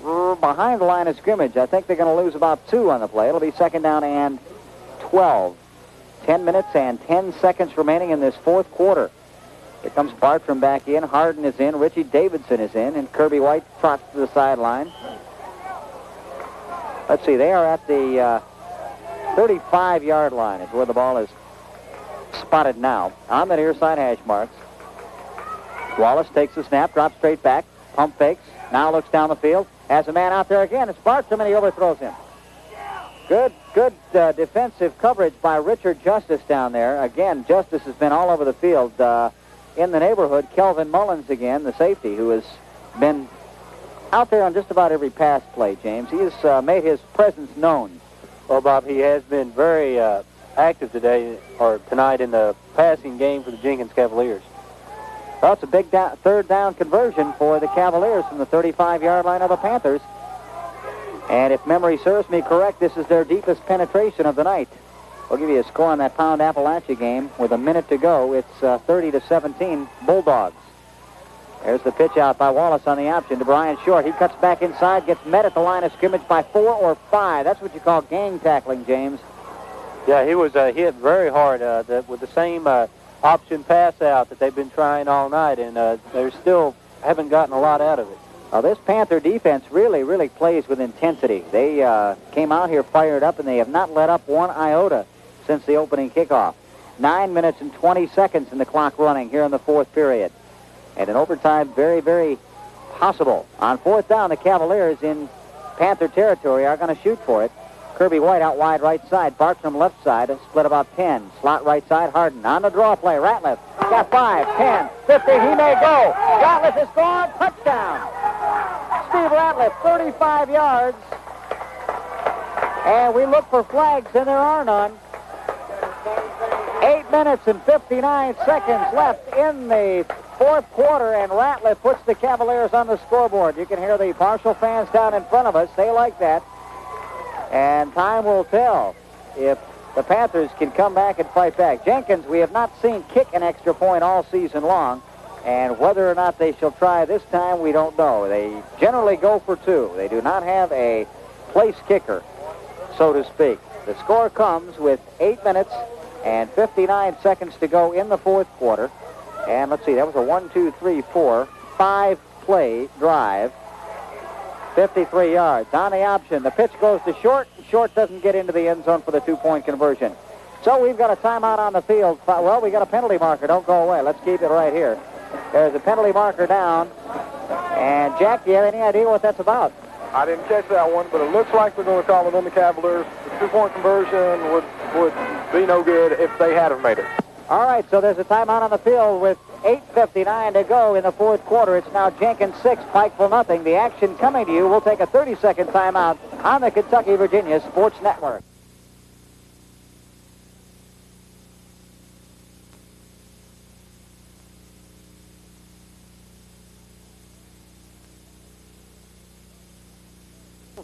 behind the line of scrimmage. I think they're going to lose about 2 on the play. It'll be 2nd down and 12. 10 minutes and 10 seconds remaining in this fourth quarter. Here comes Bartram back in. Harden is in. Richie Davidson is in. And Kirby White trots to the sideline. Let's see. They are at the 35-yard line is where the ball is spotted now. On the near side hash marks. Wallace takes the snap, drops straight back, pump fakes, now looks down the field, has a man out there again. It's Bartram, and he overthrows him. Good defensive coverage by Richard Justice down there. Again, Justice has been all over the field. In the neighborhood, Kelvin Mullins again, the safety, who has been out there on just about every pass play, James. He has made his presence known. Well, Bob, he has been very active today, or tonight, in the passing game for the Jenkins Cavaliers. Well, it's a big third down conversion for the Cavaliers from the 35-yard line of the Panthers. And if memory serves me correct, this is their deepest penetration of the night. We'll give you a score on that Pound Appalachia game with a minute to go. It's 30-17 Bulldogs. There's the pitch out by Wallace on the option to Brian Short. He cuts back inside, gets met at the line of scrimmage by 4 or 5. That's what you call gang tackling, James. Yeah, he was hit very hard with the same option pass out that they've been trying all night, and they still haven't gotten a lot out of it. Well, this Panther defense really plays with intensity. They came out here fired up, and they have not let up one iota since the opening kickoff. 9 minutes and 20 seconds in the clock running here in the fourth period. And in overtime, very possible. On 4th down, the Cavaliers in Panther territory are going to shoot for it. Kirby White out wide right side. Bartram left side. Split about 10. Slot right side. Harden on the draw play. Ratliff got 5, 10, 15. He may go. Ratliff is gone. Touchdown. Steve Ratliff, 35 yards. And we look for flags, and there are none. 8 minutes and 59 seconds left in the fourth quarter, and Ratliff puts the Cavaliers on the scoreboard. You can hear the Marshall fans down in front of us. They like that. And time will tell if the Panthers can come back and fight back. Jenkins, we have not seen kick an extra point all season long, and whether or not they shall try this time, we don't know. They generally go for 2. They do not have a place kicker, so to speak. The score comes with 8 minutes and 59 seconds to go in the fourth quarter. And let's see, that was a 5-play drive. 53 yards. On the option, the pitch goes to Short. Short doesn't get into the end zone for the 2-point conversion. So we've got a timeout on the field. Well, we got a penalty marker. Don't go away. Let's keep it right here. There's a penalty marker down. And, Jack, do you have any idea what that's about? I didn't catch that one, but it looks like they're going to call it on the Cavaliers. The 2-point conversion would be no good if they had have made it. All right, so there's a timeout on the field with 8:59 to go in the fourth quarter. It's now Jenkins 6, Pikeville nothing. The action coming to you. We'll take a 30-second timeout on the Kentucky-Virginia Sports Network.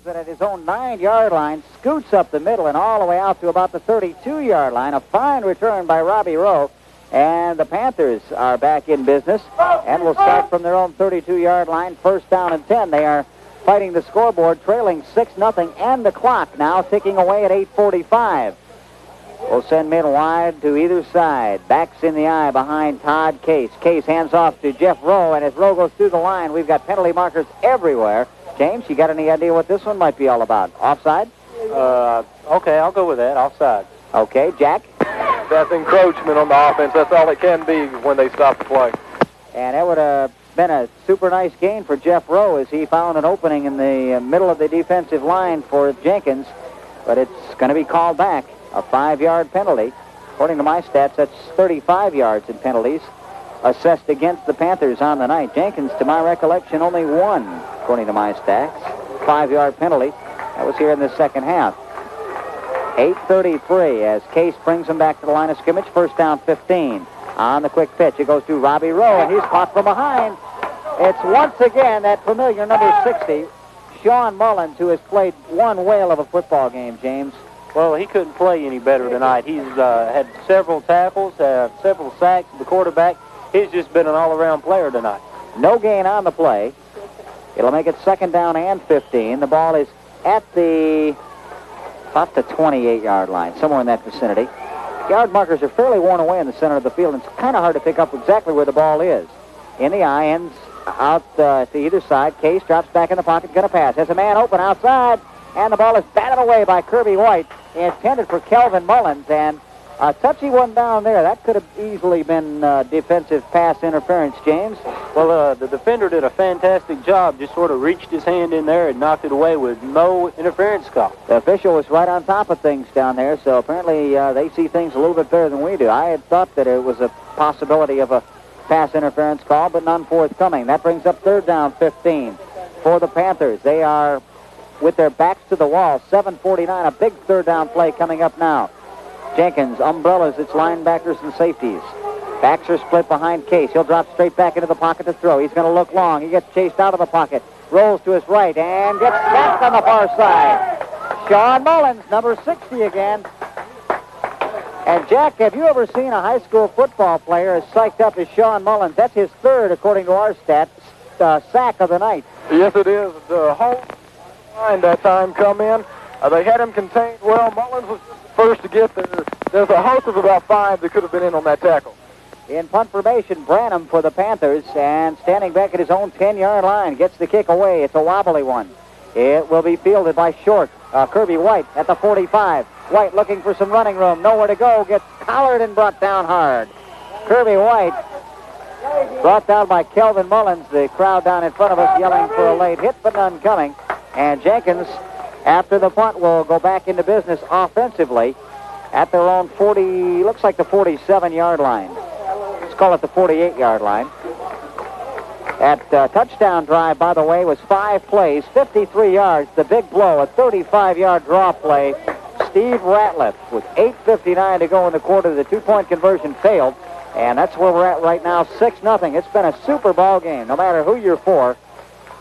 At his own 9-yard line, scoots up the middle and all the way out to about the 32-yard line. A fine return by Robbie Rowe. And the Panthers are back in business and will start from their own 32-yard line. 1st down and 10. They are fighting the scoreboard, trailing 6-0, and the clock now ticking away at 8:45. We'll send men wide to either side. Backs in the eye behind Todd Case. Case hands off to Jeff Rowe, and as Rowe goes through the line, we've got penalty markers everywhere. James, you got any idea what this one might be all about? Offside? Okay, I'll go with that. Offside. Okay, Jack? That's encroachment on the offense. That's all it can be when they stop the play. And that would have been a super nice gain for Jeff Rowe as he found an opening in the middle of the defensive line for Jenkins. But it's going to be called back. A 5-yard penalty. According to my stats, that's 35 yards in penalties assessed against the Panthers on the night. Jenkins, to my recollection, only one, according to my stats. 5-yard penalty. That was here in the second half. 8:33 as Case brings him back to the line of scrimmage. 1st down, 15. On the quick pitch, it goes to Robbie Rowe, and he's caught from behind. It's once again that familiar number 60, Sean Mullins, who has played one whale of a football game, James. Well, he couldn't play any better tonight. He's had several tackles, several sacks. The quarterback, he's just been an all-around player tonight. No gain on the play. It'll make it second down and 15. The ball is at about the 28-yard line, somewhere in that vicinity. Yard markers are fairly worn away in the center of the field, and it's kind of hard to pick up exactly where the ball is. In the eye, ends out to either side. Case drops back in the pocket, going to pass. Has a man open outside, and the ball is batted away by Kirby White, intended for Kelvin Mullins, and a touchy one down there. That could have easily been defensive pass interference, James. Well, the defender did a fantastic job. Just sort of reached his hand in there and knocked it away with no interference call. The official was right on top of things down there, so apparently they see things a little bit better than we do. I had thought that it was a possibility of a pass interference call, but none forthcoming. That brings up third down 15 for the Panthers. They are with their backs to the wall. 7:49, a big third down play coming up now. Jenkins umbrellas its linebackers and safeties. Backs are split behind Case. He'll drop straight back into the pocket to throw. He's going to look long. He gets chased out of the pocket. Rolls to his right and gets sacked on the far side. Sean Mullins, number 60 again. And, Jack, have you ever seen a high school football player as psyched up as Sean Mullins? That's his third, according to our stats, sack of the night. Yes, it is. The whole line that time come in. They had him contained well. Mullins was first to get there. There's a host of about 5 that could have been in on that tackle. In punt formation, Branham for the Panthers, and standing back at his own 10-yard line, gets the kick away. It's a wobbly one. It will be fielded by Short. Kirby White at the 45. White looking for some running room. Nowhere to go. Gets collared and brought down hard. Kirby White brought down by Kelvin Mullins. The crowd down in front of us yelling for a late hit, but none coming. And Jenkins, after the punt, will go back into business offensively at their own 40, looks like the 47-yard line. Let's call it the 48-yard line. That touchdown drive, by the way, was 5 plays, 53 yards. The big blow, a 35-yard draw play. Steve Ratliff with 8:59 to go in the quarter. The 2-point conversion failed, and that's where we're at right now, 6-0. It's been a super ball game, no matter who you're for.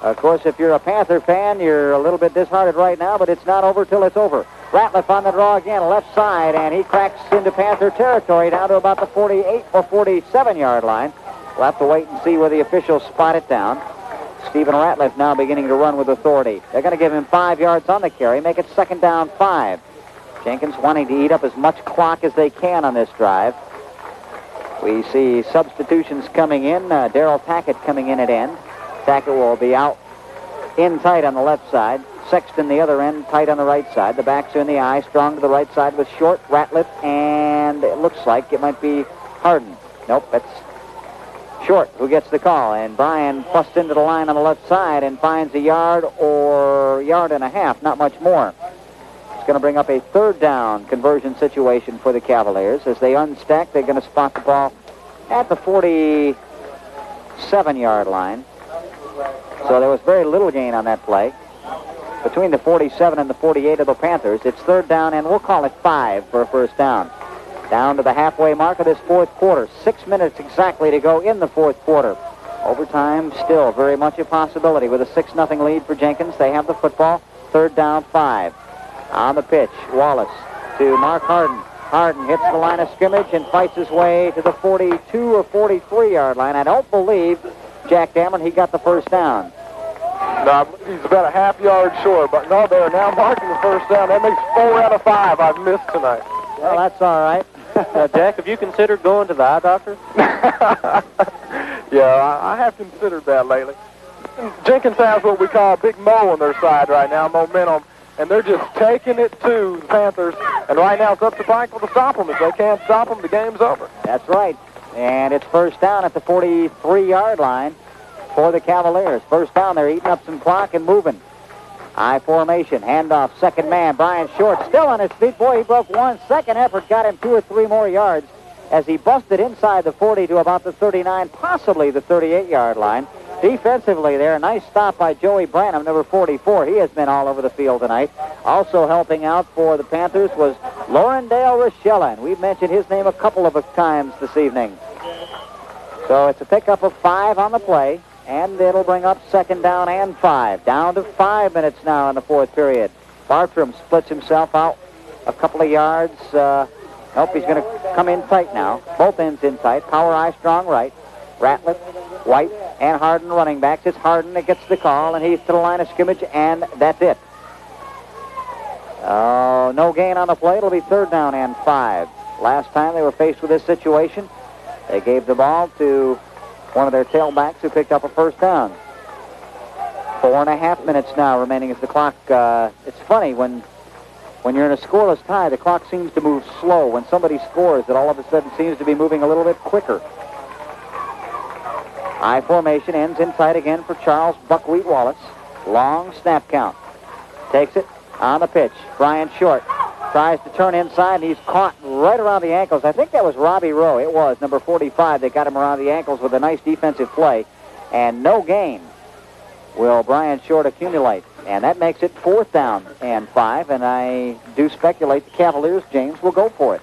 Of course, if you're a Panther fan, you're a little bit disheartened right now, but it's not over till it's over. Ratliff on the draw again, left side, and he cracks into Panther territory down to about the 48 or 47-yard line. We'll have to wait and see where the officials spot it down. Stephen Ratliff now beginning to run with authority. They're going to give him 5 yards on the carry, make it second down 5. Jenkins wanting to eat up as much clock as they can on this drive. We see substitutions coming in. Darrell Tackett coming in at end. Tackett will be out in tight on the left side. Sexton the other end, tight on the right side. The backs are in the eye, strong to the right side with Short, Ratliff, and it looks like it might be Harden. Nope, that's Short who gets the call. And Bryan busts into the line on the left side and finds a yard or yard and a half, not much more. It's going to bring up a third down conversion situation for the Cavaliers. As they unstack, they're going to spot the ball at the 47-yard line. So there was very little gain on that play. Between the 47 and the 48 of the Panthers, it's third down, and we'll call it 5 for a first down. Down to the halfway mark of this fourth quarter. 6 minutes exactly to go in the fourth quarter. Overtime still very much a possibility with a 6-0 lead for Jenkins. They have the football. Third down 5. On the pitch, Wallace to Mark Harden. Harden hits the line of scrimmage and fights his way to the 42 or 43-yard line. I don't believe, Jack Dameron, he got the first down. No, I believe he's about a half yard short, but no, they're now marking the first down. That makes 4 out of 5 I've missed tonight. Well, that's all right. Jack, have you considered going to the eye doctor? Yeah, I have considered that lately. Jenkins has what we call a big mo on their side right now, momentum, and they're just taking it to the Panthers. And right now it's up to Pikeville to stop them. If they can't stop them, the game's over. That's right. And it's first down at the 43-yard line for the Cavaliers. First down, they're eating up some clock and moving. I formation, handoff, second man, Brian Short still on his feet. Boy, he broke one. Second effort got him 2 or 3 more yards as he busted inside the 40 to about the 39, possibly the 38-yard line. Defensively there, a nice stop by Joey Branham, number 44. He has been all over the field tonight. Also helping out for the Panthers was Laurendale Rochella, and we've mentioned his name a couple of times this evening. So it's a pickup of 5 on the play, and it'll bring up second down and 5. Down to 5 minutes now in the fourth period. Bartram splits himself out a couple of yards. Nope, he's going to come in tight now. Both ends in tight. Power eye, strong right. Ratliff, White, and Harden running backs. It's Harden that gets the call, and he's to the line of scrimmage, and that's it. No gain on the play. It'll be 3rd down and 5. Last time they were faced with this situation, they gave the ball to one of their tailbacks who picked up a 1st down. 4.5 minutes now remaining as the clock. It's funny, when you're in a scoreless tie, the clock seems to move slow. When somebody scores, it all of a sudden seems to be moving a little bit quicker. I formation ends inside again for Charles Buckwheat Wallace. Long snap count. Takes it on the pitch. Brian Short tries to turn inside, and he's caught right around the ankles. I think that was Robbie Rowe. It was number 45. They got him around the ankles with a nice defensive play. And no gain will Brian Short accumulate. And that makes it 4th down and 5. And I do speculate the Cavaliers, James, will go for it.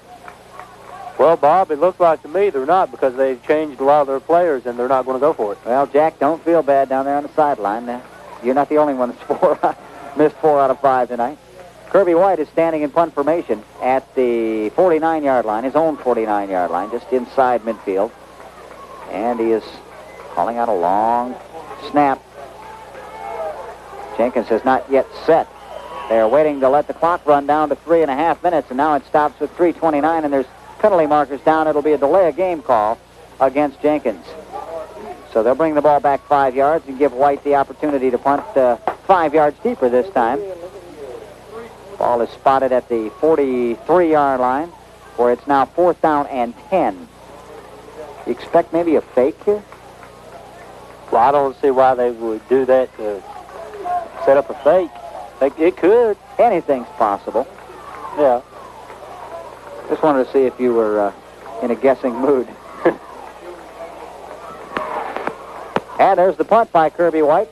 Well, Bob, it looks like to me they're not, because they've changed a lot of their players, and they're not going to go for it. Well, Jack, don't feel bad down there on the sideline. You're not the only one that's missed 4 out of 5 tonight. Kirby White is standing in punt formation at the 49-yard line, his own 49-yard line, just inside midfield. And he is calling out a long snap. Jenkins has not yet set. They're waiting to let the clock run down to 3.5 minutes, and now it stops with 3:29, and there's penalty markers down. It'll be a delay of game call against Jenkins. So they'll bring the ball back 5 yards and give White the opportunity to punt 5 yards deeper this time. Ball is spotted at the 43-yard line, where it's now 4th down and 10. You expect maybe a fake here? Well, I don't see why they would do that to set up a fake. It could. Anything's possible. Yeah. Just wanted to see if you were in a guessing mood. And there's the punt by Kirby White.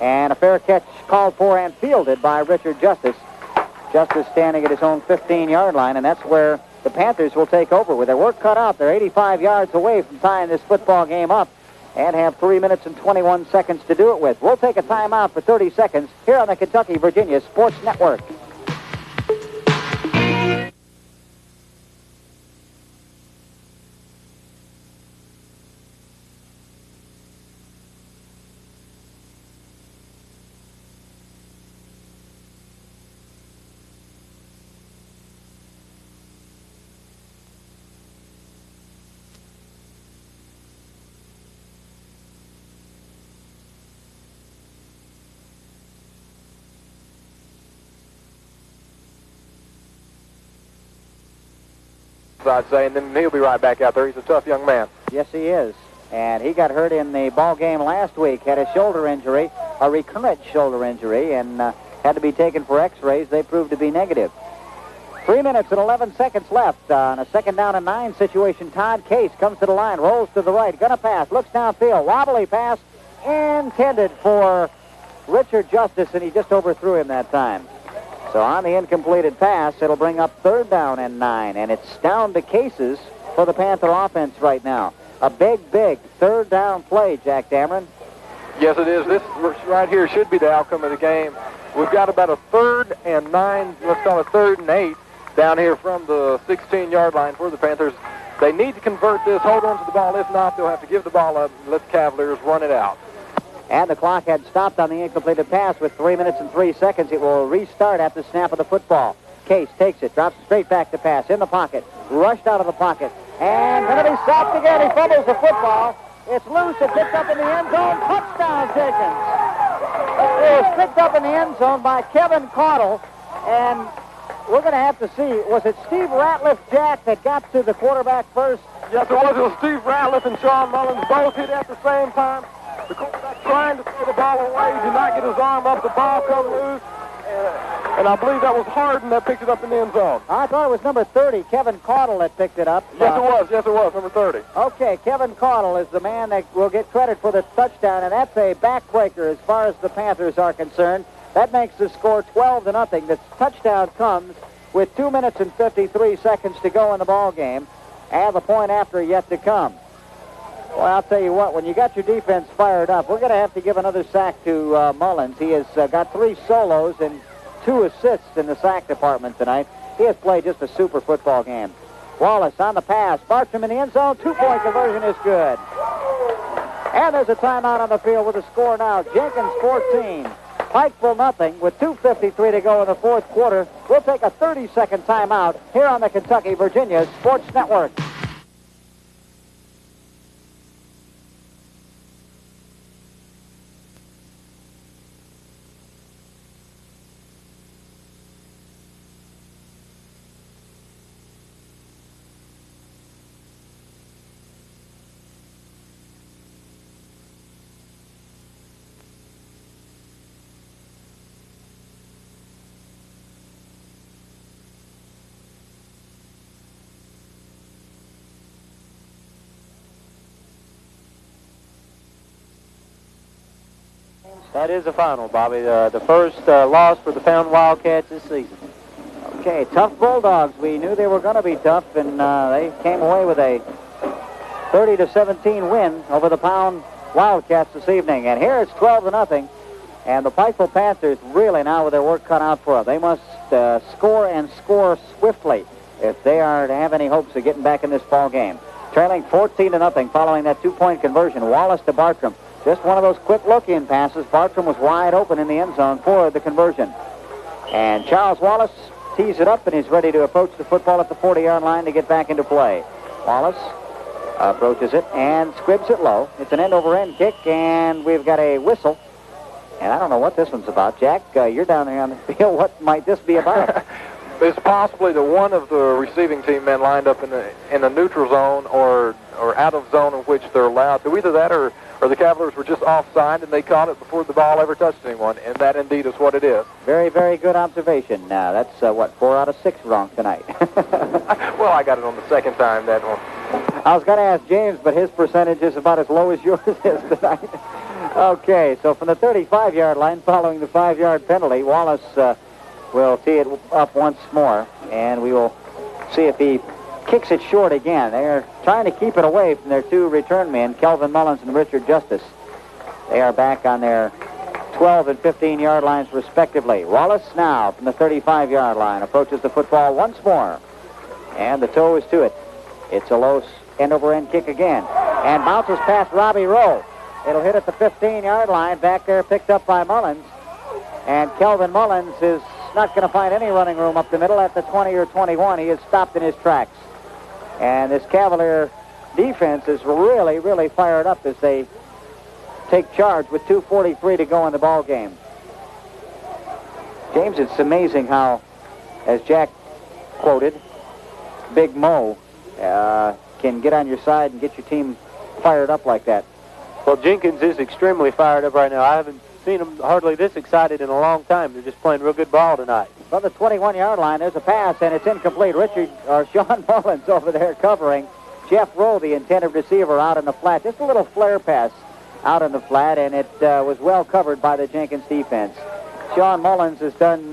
And a fair catch called for and fielded by Richard Justice. Justice standing at his own 15-yard line, and that's where the Panthers will take over. With their work cut out, they're 85 yards away from tying this football game up and have 3 minutes and 21 seconds to do it with. We'll take a timeout for 30 seconds here on the Kentucky-Virginia Sports Network. I'd say, and then he'll be right back out there. He's a tough young man. Yes, he is. And he got hurt in the ball game last week, had a shoulder injury, a recurrent shoulder injury, and had to be taken for x-rays. They proved to be negative. 3 minutes and 11 seconds left on a 2nd down and 9 situation. Todd Case comes to the line, rolls to the right, gonna pass, looks downfield, wobbly pass, intended for Richard Justice, and he just overthrew him that time. So on the incompleted pass, it'll bring up 3rd down and 9, and it's down to cases for the Panther offense right now. A big 3rd down play, Jack Dameron. Yes, it is. This right here should be the outcome of the game. We've got about a 3rd and 9, let's call it 3rd and 8, down here from the 16-yard line for the Panthers. They need to convert this, hold on to the ball. If not, they'll have to give the ball up and let the Cavaliers run it out. And the clock had stopped on the incompleted pass with 3 minutes and 3 seconds. It will restart at the snap of the football. Case takes it, drops straight back to pass, in the pocket, rushed out of the pocket, and going to be sacked again. He fumbles the football. It's loose and picked up in the end zone. Touchdown, Jenkins. It was picked up in the end zone by Kevin Caudle, and we're going to have to see, was it Steve Ratliff, Jack, that got to the quarterback first? Yes, it was. It was Steve Ratliff and Sean Mullins both hit at the same time. The quarterback trying to throw the ball away, did not get his arm up, the ball come loose, and I believe that was Harden that picked it up in the end zone. I thought it was number 30, Kevin Caudle, that picked it up. Yes, it was, number 30. Okay, Kevin Caudle is the man that will get credit for the touchdown, and that's a backbreaker as far as the Panthers are concerned. That makes the score 12-0. The touchdown comes with 2 minutes and 53 seconds to go in the ball game, and the point after yet to come. Well, I'll tell you what, when you got your defense fired up, we're going to have to give another sack to Mullins. He has got 3 solos and 2 assists in the sack department tonight. He has played just a super football game. Wallace on the pass. Bartram in the end zone. 2-point conversion is good. And there's a timeout on the field with the score now. Jenkins 14, Pikeville nothing with 2:53 to go in the fourth quarter. We'll take a 30-second timeout here on the Kentucky-Virginia Sports Network. That is the final, Bobby. The first loss for the Fountain Wildcats this season. Okay, tough Bulldogs. We knew they were going to be tough, and they came away with a 30-17 win over the Pound Wildcats this evening. And here it's 12-0, and the Pikeville Panthers really now with their work cut out for them. They must score and score swiftly if they are to have any hopes of getting back in this ball game. Trailing 14-0 following that two-point conversion. Wallace to Bartram. Just one of those quick look-in passes. Bartram was wide open in the end zone for the conversion. And Charles Wallace tees it up, and he's ready to approach the football at the 40-yard line to get back into play. Wallace approaches it and squibs it low. It's an end-over-end kick, and we've got a whistle. And I don't know what this one's about. Jack, you're down there on the field. What might this be about? It's possibly the one of the receiving team men lined up in the neutral zone or out of zone in which they're allowed to. Either that or the Cavaliers were just offside and they caught it before the ball ever touched anyone, and that indeed is what it is. Very, very good observation. That's, 4 out of 6 wrong tonight. Well, I got it on the second time, that one. I was going to ask James, but his percentage is about as low as yours is tonight. Okay, so from the 35-yard line, following the 5-yard penalty, Wallace will tee it up once more, and we will see if he kicks it short again. They're trying to keep it away from their two return men, Kelvin Mullins and Richard Justice. They are back on their 12 and 15-yard lines, respectively. Wallace now from the 35-yard line approaches the football once more, and the toe is to it. It's a low end-over-end kick again, and bounces past Robbie Rowe. It'll hit at the 15-yard line, back there picked up by Mullins, and Kelvin Mullins is not going to find any running room up the middle at the 20 or 21. He is stopped in his tracks. And this Cavalier defense is really, really fired up as they take charge with 2:43 to go in the ball game. James, it's amazing how, as Jack quoted, Big Mo can get on your side and get your team fired up like that. Well, Jenkins is extremely fired up right now. I haven't seen them hardly this excited in a long time. They're just playing real good ball tonight. From the 21-yard line, there's a pass, and it's incomplete. Sean Mullins over there covering. Jeff Rowe, the intended receiver, out in the flat. Just a little flare pass out in the flat, and it was well covered by the Jenkins defense. Sean Mullins has done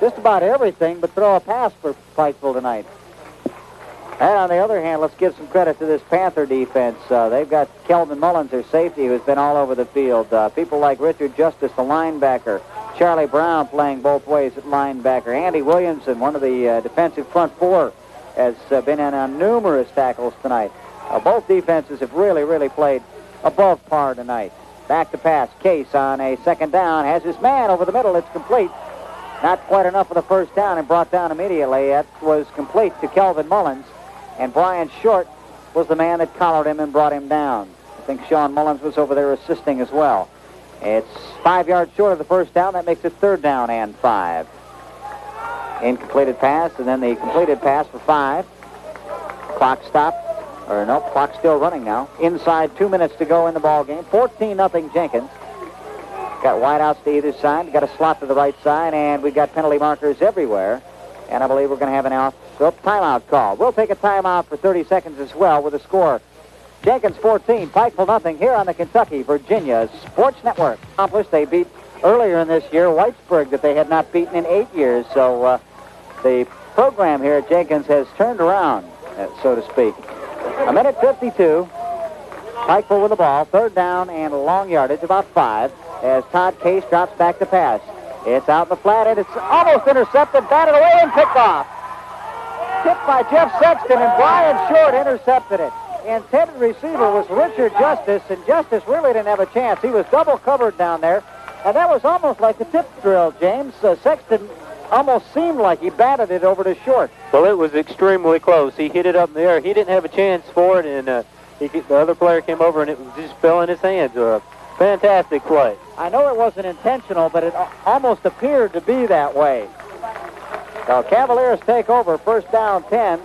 just about everything but throw a pass for Pikeville tonight. And on the other hand, let's give some credit to this Panther defense. They've got Kelvin Mullins, their safety, who's been all over the field. People like Richard Justice, the linebacker. Charlie Brown playing both ways at linebacker. Andy Williamson, one of the defensive front four, has been in on numerous tackles tonight. Both defenses have really, really played above par tonight. Back to pass. Case on a second down. Has his man over the middle. It's complete. Not quite enough for the first down and brought down immediately. That was complete to Kelvin Mullins. And Brian Short was the man that collared him and brought him down. I think Sean Mullins was over there assisting as well. It's 5 yards short of the first down. That makes it 3rd down and 5. Incompleted pass, and then the completed pass for 5. Clock stopped. Or no, clock's still running now. Inside 2 minutes to go in the ball game. 14-0 Jenkins. Got wideouts to either side. Got a slot to the right side, and we've got penalty markers everywhere. And I believe we're going to have an timeout call. We'll take a timeout for 30 seconds as well with a score. Jenkins 14, Pikeville nothing here on the Kentucky-Virginia Sports Network. Accomplished, they beat earlier in this year Whitesburg that they had not beaten in 8 years. So the program here at Jenkins has turned around, so to speak. 1:52. Pikeville with the ball, 3rd down and long yardage, about 5, as Todd Case drops back to pass. It's out in the flat, and it's almost intercepted, batted away, and picked off. Tipped by Jeff Sexton, and Brian Short intercepted it. intended receiver was Richard Justice, and Justice really didn't have a chance. He was double covered down there, and that was almost like a tip drill, James. Sexton almost seemed like he batted it over to short. Well, it was extremely close. He hit it up in the air. He didn't have a chance for it, and the other player came over, and it just fell in his hands. Fantastic play. I know it wasn't intentional, but it almost appeared to be that way. So Cavaliers take over, first down 10,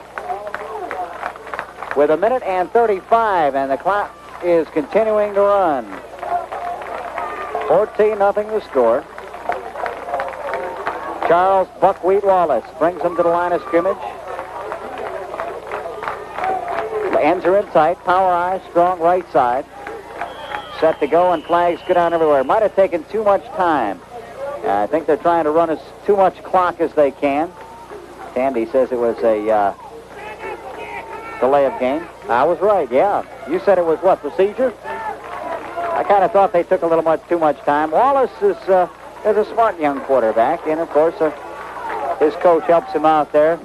with 1:35, and the clock is continuing to run. 14-0 the score. Charles Buckwheat Wallace brings them to the line of scrimmage. Ends are in tight. Power eye, strong right side. Set to go, and flags go down everywhere. Might have taken too much time. I think they're trying to run as too much clock as they can. Tandy says it was a delay of game. I was right, yeah. You said it was what, procedure? I kind of thought they took a little too much time. Wallace is a smart young quarterback, and of course his coach helps him out there.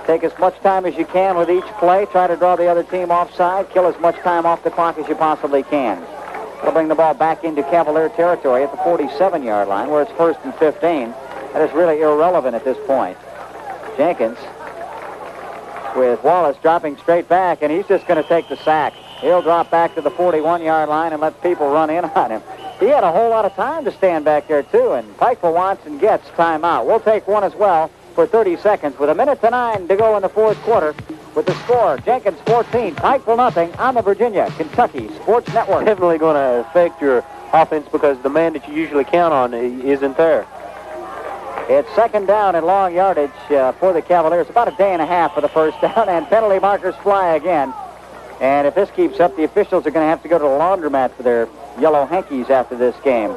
Take as much time as you can with each play. Try to draw the other team offside. Kill as much time off the clock as you possibly can. They'll bring the ball back into Cavalier territory at the 47-yard line, where it's 1st and 15. That is really irrelevant at this point. Jenkins with Wallace dropping straight back, and he's just going to take the sack. He'll drop back to the 41-yard line and let people run in on him. He had a whole lot of time to stand back there, too, and Pikeville wants and gets timeout. We'll take one as well for 30 seconds with 1:09 to go in the fourth quarter. With the score, Jenkins 14, Pikeville 0 on the Virginia Kentucky Sports Network. Definitely going to affect your offense because the man that you usually count on isn't there. It's second down and long yardage for the Cavaliers. About a day and a half for the first down, and penalty markers fly again. And if this keeps up, the officials are going to have to go to the laundromat for their yellow hankies after this game.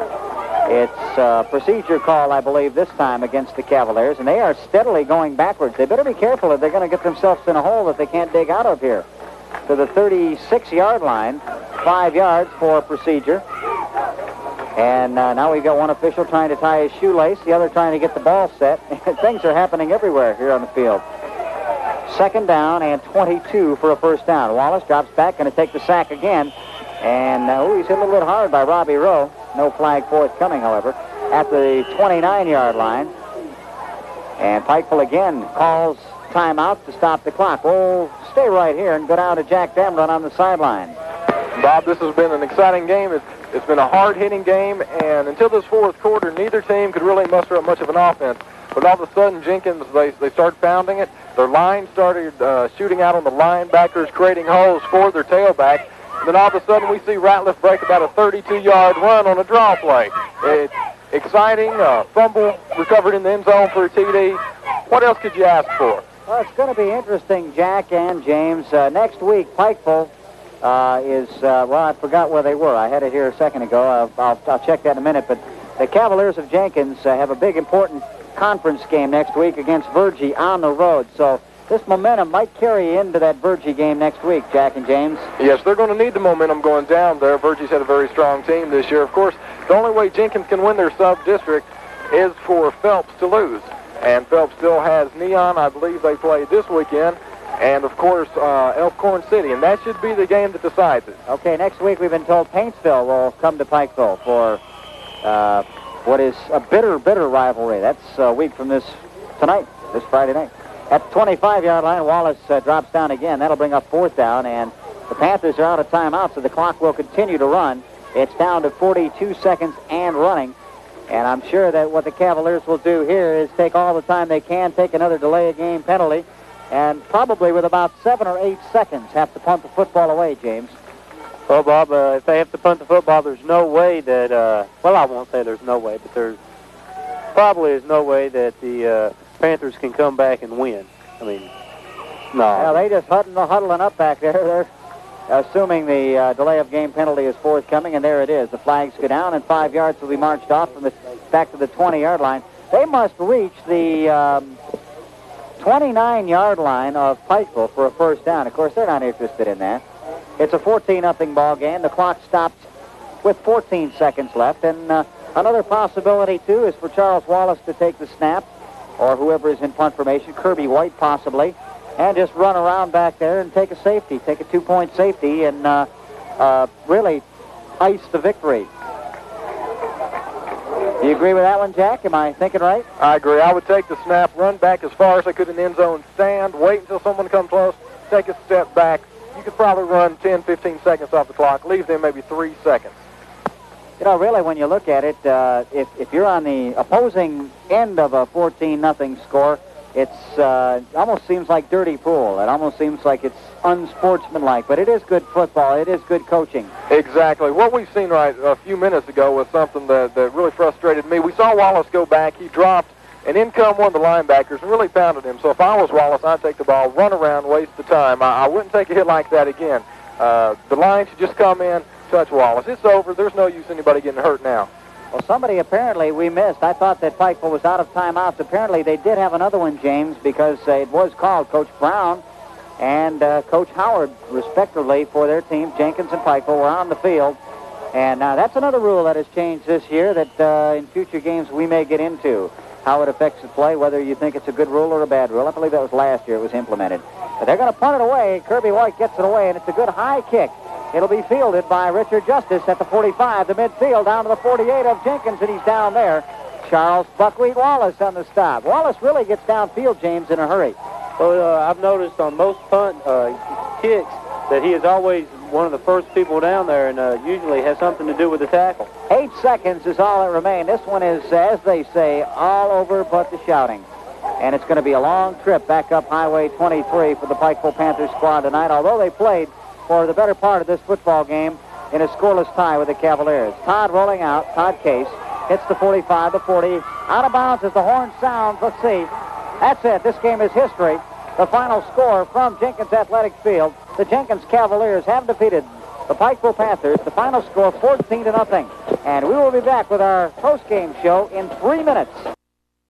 It's a procedure call, I believe, this time against the Cavaliers, and they are steadily going backwards. They better be careful if they're going to get themselves in a hole that they can't dig out of here. To the 36-yard line, 5 yards for procedure. And now we've got one official trying to tie his shoelace, the other trying to get the ball set. Things are happening everywhere here on the field. Second down and 22 for a first down. Wallace drops back, going to take the sack again. And he's hit a little bit hard by Robbie Rowe. No flag forthcoming, however, at the 29-yard line. And Pikeville again calls timeout to stop the clock. We'll stay right here and go down to Jack Damron on the sideline. Bob, this has been an exciting game. It's been a hard-hitting game, and until this fourth quarter, neither team could really muster up much of an offense. But all of a sudden, Jenkins, they started pounding it. Their line started shooting out on the linebackers, creating holes for their tailback. And then all of a sudden, we see Ratliff break about a 32-yard run on a draw play. It's exciting. Fumble recovered in the end zone for a TD. What else could you ask for? Well, it's going to be interesting, Jack and James. Next week, Pikeville well, I forgot where they were. I had it here a second ago. I'll check that in a minute. But the Cavaliers of Jenkins have a big, important conference game next week against Virgie on the road. So this momentum might carry into that Virgie game next week, Jack and James. Yes, they're going to need the momentum going down there. Virgie's had a very strong team this year. Of course, the only way Jenkins can win their sub-district is for Phelps to lose. And Phelps still has Neon. I believe they play this weekend. And, of course, Elkhorn City. And that should be the game that decides it. Okay, next week we've been told Paintsville will come to Pikeville for what is a bitter, bitter rivalry. That's a week from this Friday night. At the 25-yard line, Wallace drops down again. That'll bring up fourth down, and the Panthers are out of timeout, so the clock will continue to run. It's down to 42 seconds and running. And I'm sure that what the Cavaliers will do here is take all the time they can, take another delay-of-game penalty, and probably with about 7 or 8 seconds have to punt the football away, James. Well, Bob, if they have to punt the football, there's no way that, well, I won't say there's no way, but there's probably is no way that the Panthers can come back and win. I mean, no. Yeah, they just huddling up back there. They're assuming the delay-of-game penalty is forthcoming, and there it is. The flags go down, and 5 yards will be marched off from back to the 20-yard line. They must reach the 29-yard line of Pikeville for a first down. Of course, they're not interested in that. It's a 14-0 ball game. The clock stops with 14 seconds left, and another possibility, too, is for Charles Wallace to take the snap, or whoever is in punt formation, Kirby White possibly, and just run around back there and take a safety, take a 2-point safety, and really ice the victory. Do you agree with that one, Jack? Am I thinking right? I agree. I would take the snap, run back as far as I could in the end zone, stand, wait until someone comes close, take a step back. You could probably run 10, 15 seconds off the clock, leave them maybe 3 seconds. You know, really, when you look at it, if you're on the opposing end of a 14-0 score, it's almost seems like dirty pool. It almost seems like it's unsportsmanlike, but it is good football. It is good coaching. Exactly. What we've seen right a few minutes ago was something that really frustrated me. We saw Wallace go back. He dropped, and in come one of the linebackers and really pounded him. So if I was Wallace, I'd take the ball, run around, waste the time. I wouldn't take a hit like that again. The line should just come in, touch Wallace. It's over. There's no use anybody getting hurt now. Well, somebody apparently we missed. I thought that Pikeville was out of timeouts. Apparently they did have another one, James, because it was called. Coach Brown and Coach Howard, respectively, for their teams, Jenkins and Pikeville, were on the field. And that's another rule that has changed this year that in future games we may get into, how it affects the play, whether you think it's a good rule or a bad rule. I believe that was last year it was implemented. But they're going to punt it away. Kirby White gets it away, and it's a good high kick. It'll be fielded by Richard Justice at the 45, the midfield, down to the 48 of Jenkins, and he's down there. Charles Buckwheat Wallace on the stop. Wallace really gets downfield, James, in a hurry. Well, I've noticed on most punt kicks that he is always one of the first people down there, and usually has something to do with the tackle. 8 seconds is all that remains. This one is, as they say, all over but the shouting. And it's going to be a long trip back up Highway 23 for the Pikeville Panthers squad tonight, although they played for the better part of this football game in a scoreless tie with the Cavaliers. Todd rolling out. Todd Case hits the 45, the 40. Out of bounds as the horn sounds. Let's see. That's it. This game is history. The final score from Jenkins Athletic Field. The Jenkins Cavaliers have defeated the Pikeville Panthers. The final score 14-0. And we will be back with our post-game show in 3 minutes.